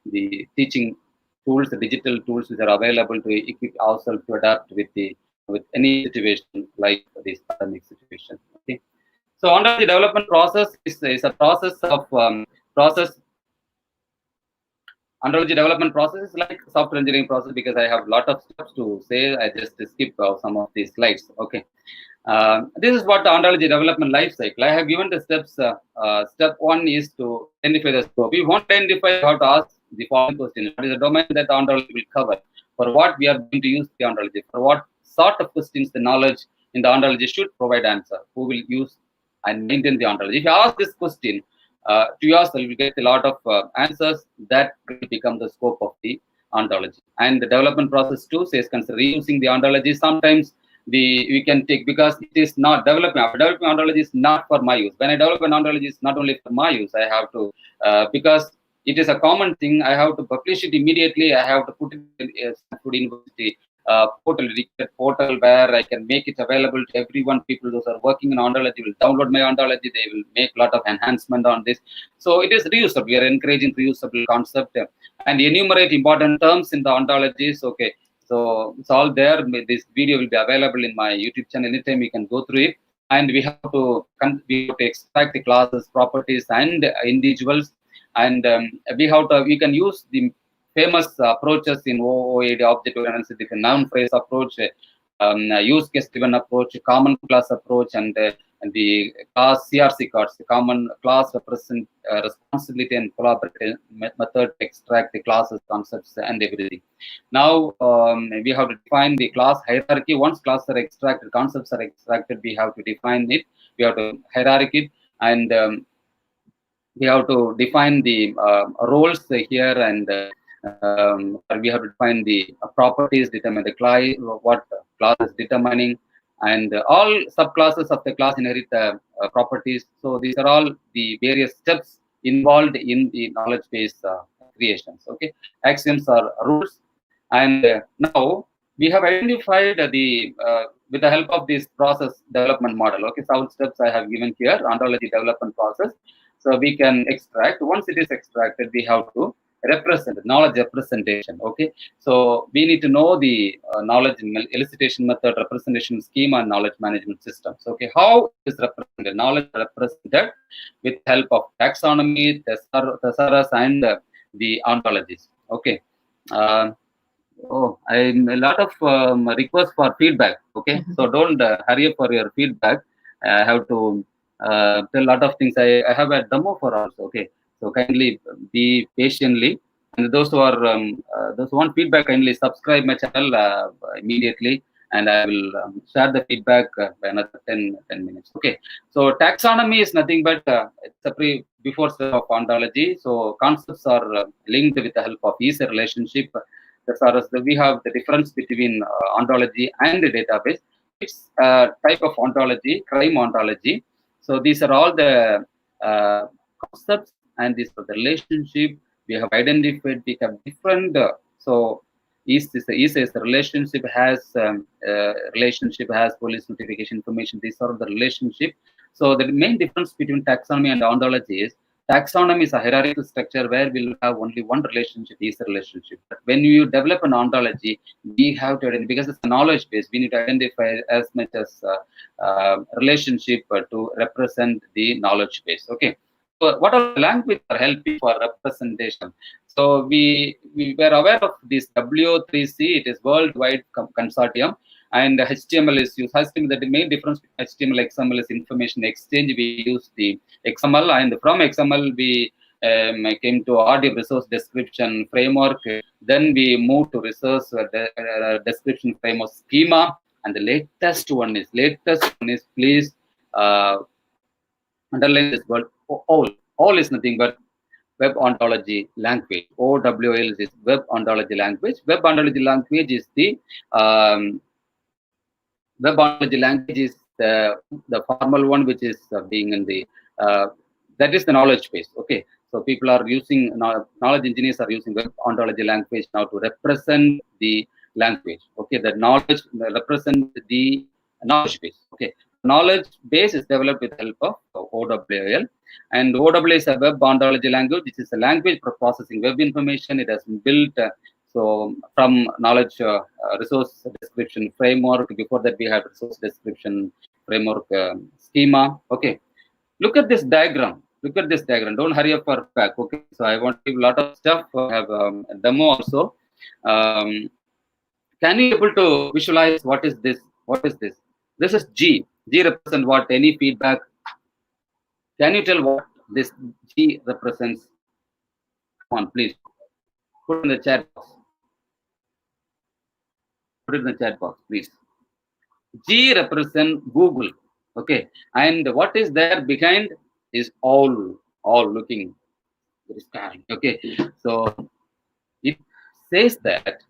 the teaching tools, the digital tools which are available to equip ourselves to adapt with any situation like this pandemic situation. Okay. So ontology development process is a process of process. Ontology development process is like software engineering process, because I have a lot of steps to say. I just skip some of these slides. Okay. This is what the ontology development life cycle. I have given the steps. Step one is to identify the scope. We want to identify how to ask the following question: what is the domain that the ontology will cover? For what we are going to use the ontology? For what sort of questions the knowledge in the ontology should provide answer? Who will use and maintain the ontology? If you ask this question to yourself, you get a lot of answers that will become the scope of the ontology. And the development process too says consider reusing the ontology. Sometimes we can take, because it is not developing ontology is not for my use. When I develop an ontology, it's not only for my use. I have to because it is a common thing. I have to publish it immediately. I have to put it in Stanford University portal where I can make it available to everyone. People those are working in ontology will download my ontology. They will make a lot of enhancement on this. So it is reusable. We are encouraging reusable concept and enumerate important terms in the ontologies. Okay. So it's all there. This video will be available in my YouTube channel. Anytime you can go through it. And we have to extract the classes, properties, and individuals. And we can use the famous approaches in OOAD, object-oriented analysis, the noun phrase approach, use case-driven approach, common class approach, and the class CRC cards, the common class represent responsibility and collaborative method to extract the classes, concepts, and everything. Now we have to define the class hierarchy. Once classes are extracted, concepts are extracted, we have to define it. We have to hierarchy it, and we have to define the roles here, and we have to define the properties, determine the class, what class is determining, and all subclasses of the class inherit properties. So these are all the various steps involved in the knowledge base creations. Okay, axioms are rules, and now we have identified the with the help of this process development model. Okay, 7 steps I have given here, ontology development process. So we can extract. Once it is extracted, we have to represent knowledge representation. Okay, so we need to know the knowledge elicitation method, representation schema, and knowledge management systems. Okay, how is represented? Knowledge represented with help of taxonomy, thesaurus, and the ontologies. Okay. I'm a lot of requests for feedback. Okay, so don't hurry up for your feedback. I have to tell a lot of things. I have a demo for also. Okay, so kindly be patiently. And those who are those who want feedback, kindly subscribe my channel immediately, and I will share the feedback by another 10 minutes. Okay, so taxonomy is nothing but it's a before step of ontology. So concepts are linked with the help of easy relationship. As far as we have the difference between ontology and the database, it's a type of ontology, crime ontology. So these are all the concepts, and these are the relationship we have identified. We have different. So is the relationship has police notification information. These are the relationship. So the main difference between taxonomy and ontology is Taxonomy is a hierarchical structure where we'll have only one relationship, is a relationship. But when you develop an ontology, we have to identify, because it's a knowledge base, we need to identify as much as relationship to represent the knowledge base. Okay. So what are the language are helping for representation? So we were aware of this W3C, it is worldwide consortium, and HTML is used. HTML, that the main difference between HTML, XML is information exchange. We use the XML, and from XML we came to audio resource description framework. Then we moved to resource description framework schema, and the latest one is please underline this word. All is nothing but web ontology language. OWL is web ontology language. Web ontology language is the web ontology language is the formal one, which is being in the that is the knowledge base. Okay, so people are using knowledge engineers are using web ontology language now to represent the language. Okay, the knowledge represent the knowledge base. Okay, knowledge base is developed with the help of OWL, and OWL is a web ontology language, which is a language for processing web information. It has been built so from knowledge resource description framework. Before that, we had resource description framework schema. Okay, look at this diagram. Look at this diagram. Don't hurry up for back. Okay, so I want to give a lot of stuff. I have a demo also. Can you able to visualize what is this? What is this? This is G. G represents what? Any feedback? Can you tell what this G represents? Come on, please. Put in the chat box. Put it in the chat box, please. G represents Google. Okay. And what is there behind is all looking very scary. Okay. So it says that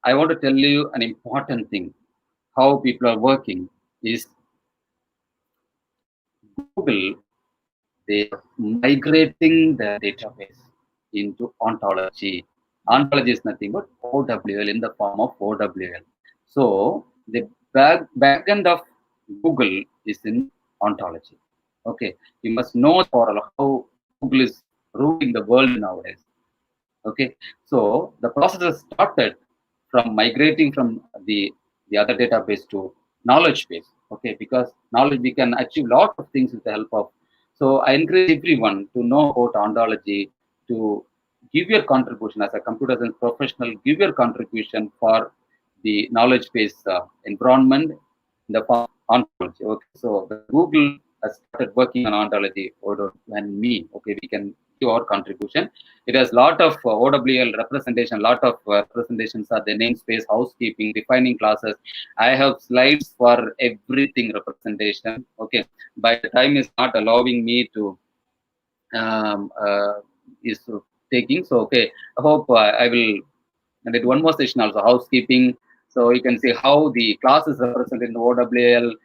I want to tell you an important thing. How people are working is Google, they are migrating the database into ontology. Ontology is nothing but OWL in the form of OWL. So the backend of Google is in ontology. Okay, you must know for how Google is ruling the world nowadays. Okay, so the process has started from migrating from the other database to knowledge base. Okay, because knowledge we can achieve a lot of things with the help of. So I encourage everyone to know about ontology, to give your contribution as a computer science professional. Give your contribution for the knowledge base environment in the form of ontology. Okay, so Google has started working on ontology, and me. Okay, we can give our contribution. It has a lot of OWL representation, lot of representations are the namespace, housekeeping, defining classes. I have slides for everything representation. Okay, by the time is not allowing me to is taking. So okay, I hope I will did one more session also, housekeeping. So you can see how the class is represented in the OWL,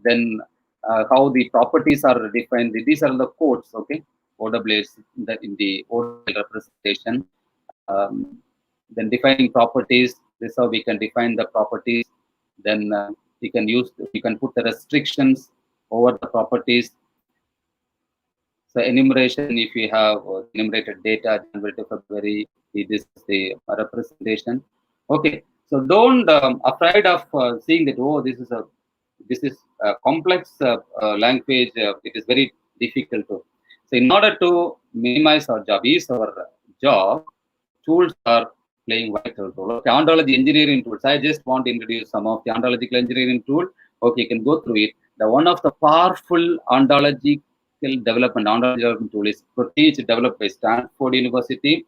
then how the properties are defined. These are the codes, okay? OWL is in the OWL representation. Then defining properties. This is how we can define the properties. Then we can put the restrictions over the properties. So enumeration, if we have enumerated data, January to February, this is the representation. Okay, so don't afraid of seeing that. Oh, this is a complex language. It is very difficult to. So in order to minimize our job, tools are playing vital role. Okay, ontology engineering tools. I just want to introduce some of the ontological engineering tool. Okay, you can go through it. The one of the powerful ontology development tool is Protege, developed by Stanford University.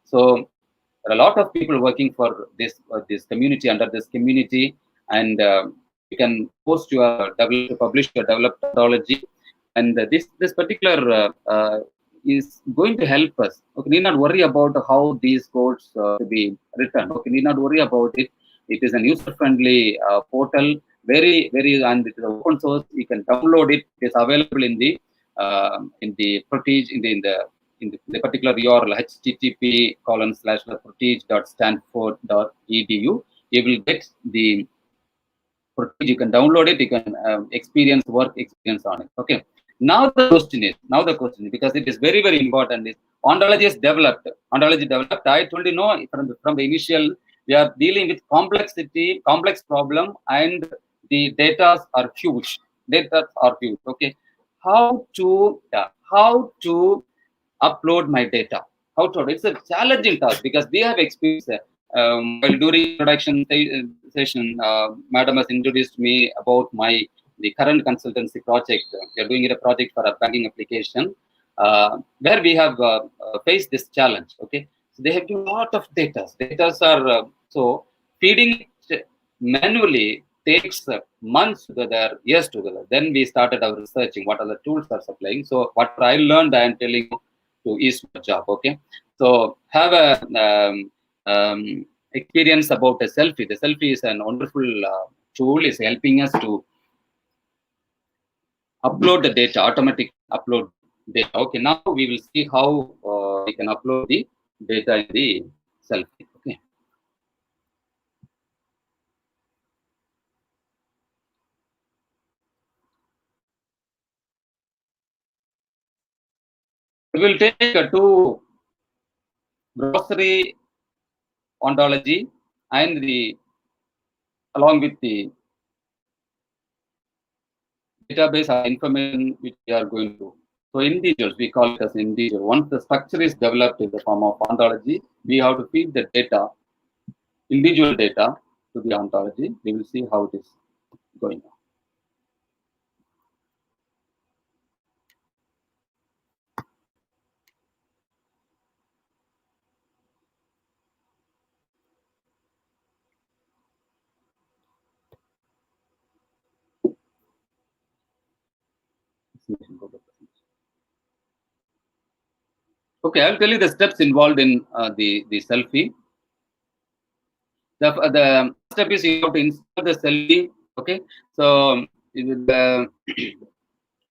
So there are a lot of people working for this community, under this community, and you can post your publish your developed ontology, and this particular is going to help us. Okay, need not worry about how these codes to be written. Okay, need not worry about it. It is a user-friendly portal, and it is open source. You can download it. It is available in the Protege in the particular URL http://protege.stanford.edu. You will get the Protege. You can download it. You can work experience on it. Okay. Now the question is, because it is very, very important, is ontology is developed. Ontology developed. I told you, no, from the initial, we are dealing with complexity, complex problem, and the data are huge. Okay. How to upload my data? How to? It's a challenging task because we have experience. While during introduction session, Madam has introduced me about the current consultancy project. We are doing a project for a banking application where we have faced this challenge. Okay, so they have a lot of data. Data are so feeding it manually takes months together, years together. Then we started our researching what are the tools are supplying. So what I learned, I am telling you to is my job. Okay, so have a experience about a selfie. The selfie is an wonderful tool, is helping us to upload the data, automatic upload data. Okay, now we will see how we can upload the data in the selfie. Okay. We will take two grocery ontology and along with the database or information which we are going to. So integers, we call it as integer. Once the structure is developed in the form of ontology, we have to feed the data, individual data, to the ontology. We will see how it is going on. Okay, I'll tell you the steps involved in the selfie. The step is you have to install the selfie. Okay, so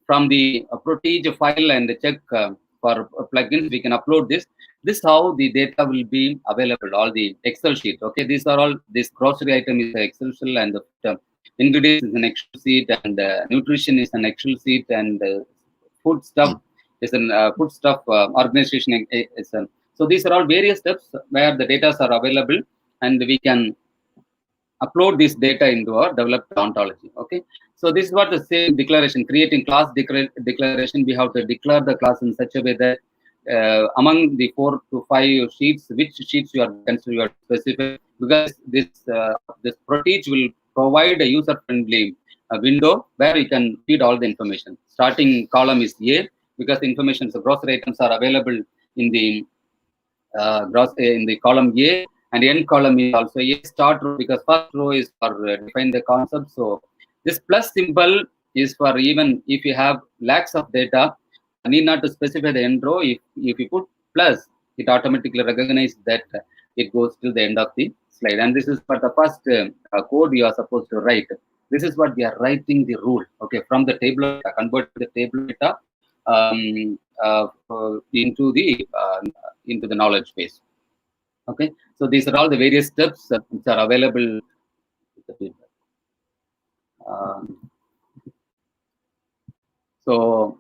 from the Protege file and check for plugins, we can upload this. This how the data will be available. All the Excel sheet. Okay, these are all. This grocery item is the Excel sheet, and the ingredients is an Excel sheet, and nutrition is an Excel sheet, and food stuff is an food stuff organization is an. So these are all various steps where the data are available, and we can upload this data into our developed ontology. Okay, so this is what the same declaration, creating class declaration. We have to declare the class in such a way that among the 4 to 5 sheets, which sheets you are considering, you are specific, because this Protege will provide a user-friendly window where you can feed all the information. Starting column is A, because the information, so grocery items are available in the in the column A, and end column is also A. Start row, because first row is for define the concept. So this plus symbol is for even if you have lakhs of data, you need not to specify the end row. If you put plus, it automatically recognizes that it goes till the end of the slide. And this is for the first code you are supposed to write. This is what we are writing the rule. Okay, from the table, convert the table data into the knowledge base. Okay, so these are all the various steps which are available. So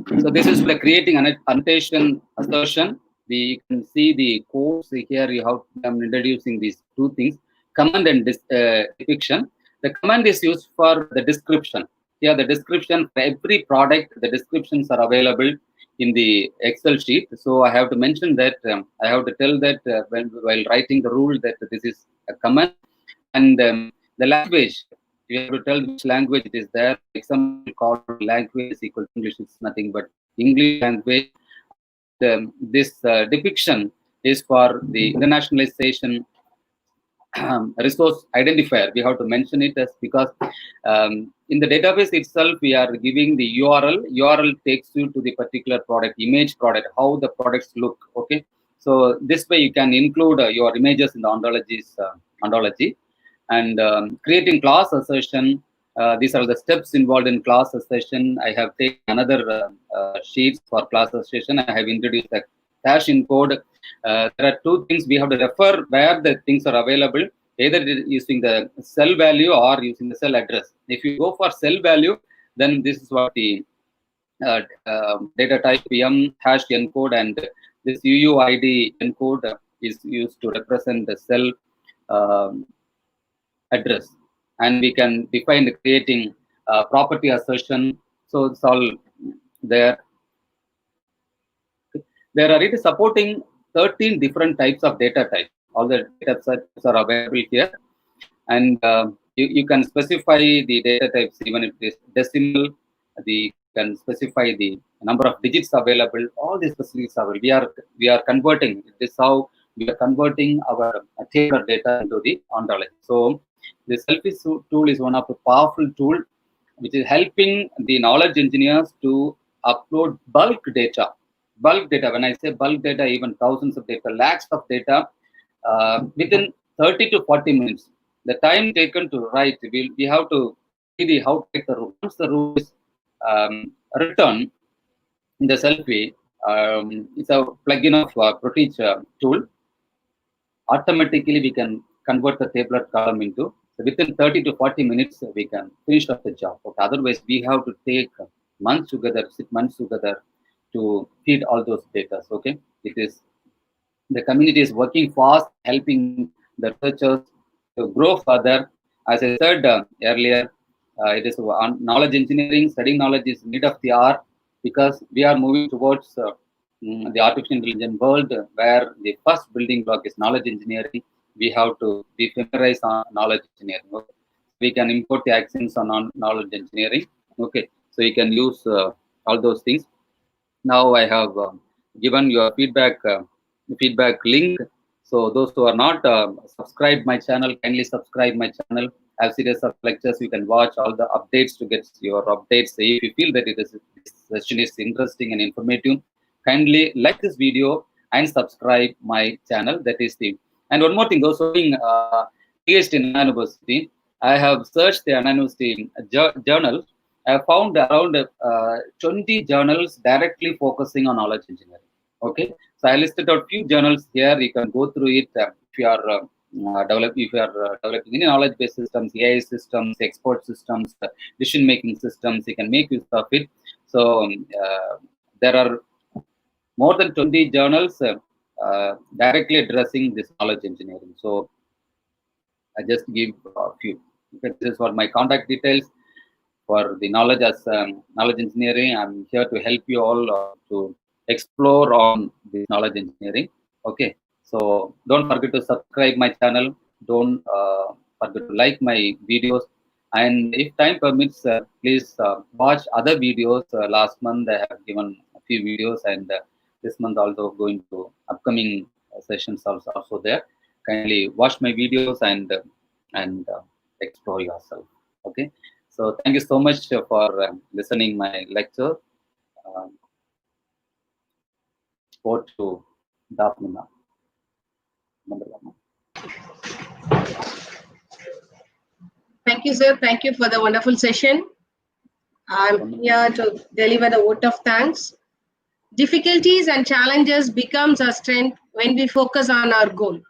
this is like creating an annotation assertion. We can see the codes here. I'm introducing these two things: command and depiction. The command is used for the description. Here, the description for every product, the descriptions are available in the Excel sheet. So I have to mention that I have to tell that while writing the rule that this is a command, and the language, you have to tell which language it is there. Example called language is equal to English. It's nothing but English language. This depiction is for the internationalization resource identifier. We have to mention it as because in the database itself, we are giving the URL. URL takes you to the particular product, image product, how the products look. Okay, so this way you can include your images in the ontology. And creating class assertion. These are the steps involved in class assertion. I have taken another sheets for class assertion. I have introduced the hash encode. There are two things we have to refer where the things are available, either using the cell value or using the cell address. If you go for cell value, then this is what the data type M hash encode, and this UUID encode is used to represent the cell um, address, and we can define creating property assertion. So it's all there. There are, it is supporting 13 different types of data types. All the data types are available here, and you can specify the data types even if it is decimal. You can specify the number of digits available. All these facilities are available. We are converting. This is how we are converting our tabular data into the ontology. So the selfie tool is one of the powerful tool which is helping the knowledge engineers to upload bulk data. Bulk data, when I say bulk data, even thousands of data, lakhs of data within 30 to 40 minutes. The time taken to write, we have to see how to take the route. Once the route is written in the selfie, it's a plugin of Protege tool. Automatically, we can convert the tabular column into, so within 30 to 40 minutes, we can finish off the job. Okay. Otherwise, we have to take months together, 6 months together to feed all those data. Okay, it is the community is working fast, helping the researchers to grow further. As I said earlier, it is on knowledge engineering. Studying knowledge is need of the hour because we are moving towards the artificial intelligence world where the first building block is knowledge engineering. We have to be familiarized on knowledge engineering. Okay. We can import the actions on knowledge engineering. Okay, so you can use all those things. Now I have given your feedback link. So those who are not subscribed my channel, kindly subscribe my channel. I have series of lectures. You can watch all the updates to get your updates. If you feel that this session is interesting and informative, kindly like this video and subscribe my channel. That is the, and one more thing. Those who are doing PhD in Anna University, I have searched the Anna University journal. I found around 20 journals directly focusing on knowledge engineering. Okay, so I listed out few journals here. You can go through it if you are developing any knowledge-based systems, AI systems, export systems, decision-making systems. You can make use of it. So there are more than 20 journals directly addressing this knowledge engineering. So I just give a few. Okay, this is what my contact details for the knowledge as knowledge engineering. I'm here to help you all to explore on the knowledge engineering. Okay, so don't forget to subscribe my channel. Don't forget to like my videos. And if time permits, please watch other videos. Last month I have given a few videos, and this month also going to upcoming sessions also there. Kindly watch my videos and explore yourself. Okay. So thank you so much for listening my lecture. Over to Daphne. Thank you, sir. Thank you for the wonderful session. I'm here to deliver the vote of thanks. Difficulties and challenges becomes our strength when we focus on our goal.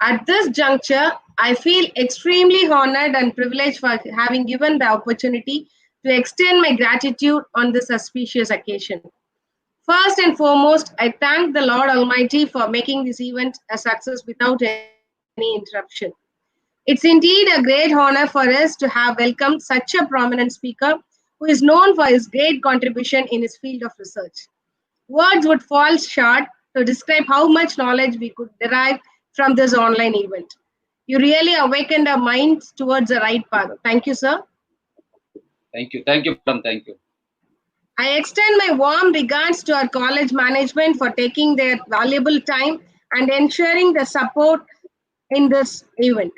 At this juncture, I feel extremely honored and privileged for having given the opportunity to extend my gratitude on this auspicious occasion. First and foremost, I thank the Lord Almighty for making this event a success without any interruption. It's indeed a great honor for us to have welcomed such a prominent speaker who is known for his great contribution in his field of research. Words would fall short to describe how much knowledge we could derive from this online event. You really awakened our minds towards the right path. Thank you, sir. Thank you. Thank you, madam. Thank you. I extend my warm regards to our college management for taking their valuable time and ensuring the support in this event.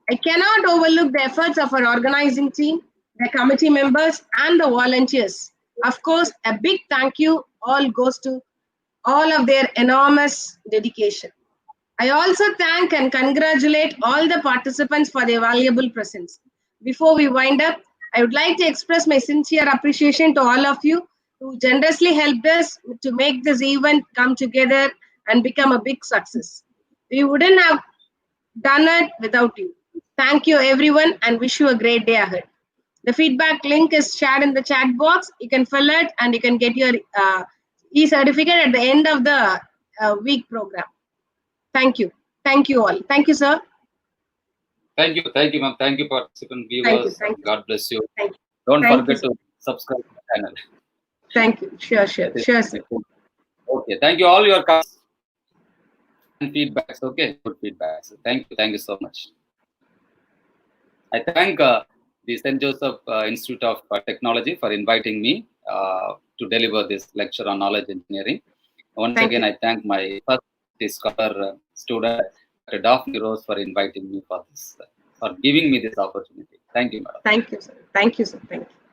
I cannot overlook the efforts of our organizing team, the committee members, and the volunteers. Of course, a big thank you all goes to all of their enormous dedication. I also thank and congratulate all the participants for their valuable presence. Before we wind up, I would like to express my sincere appreciation to all of you who generously helped us to make this event come together and become a big success. We wouldn't have done it without you. Thank you, everyone, and wish you a great day ahead. The feedback link is shared in the chat box. You can fill it and you can get your e-certificate at the end of the week program. Thank you. Thank you all. Thank you, sir. Thank you, ma'am. Thank you, participant viewers. Thank you. God bless you. Thank you. Don't Thank forget you, to subscribe to the channel. Thank you. Sure, sir. Okay. Thank you all your comments and feedbacks. Okay, good feedbacks. Thank you so much. I thank the St. Joseph Institute of Technology for inviting me to deliver this lecture on knowledge engineering. Once again, I thank my first scholar student, Dr. Daphne Rose, for inviting me for this, for giving me this opportunity. Thank you, madam. Thank you, sir. Thank you, sir. Thank you.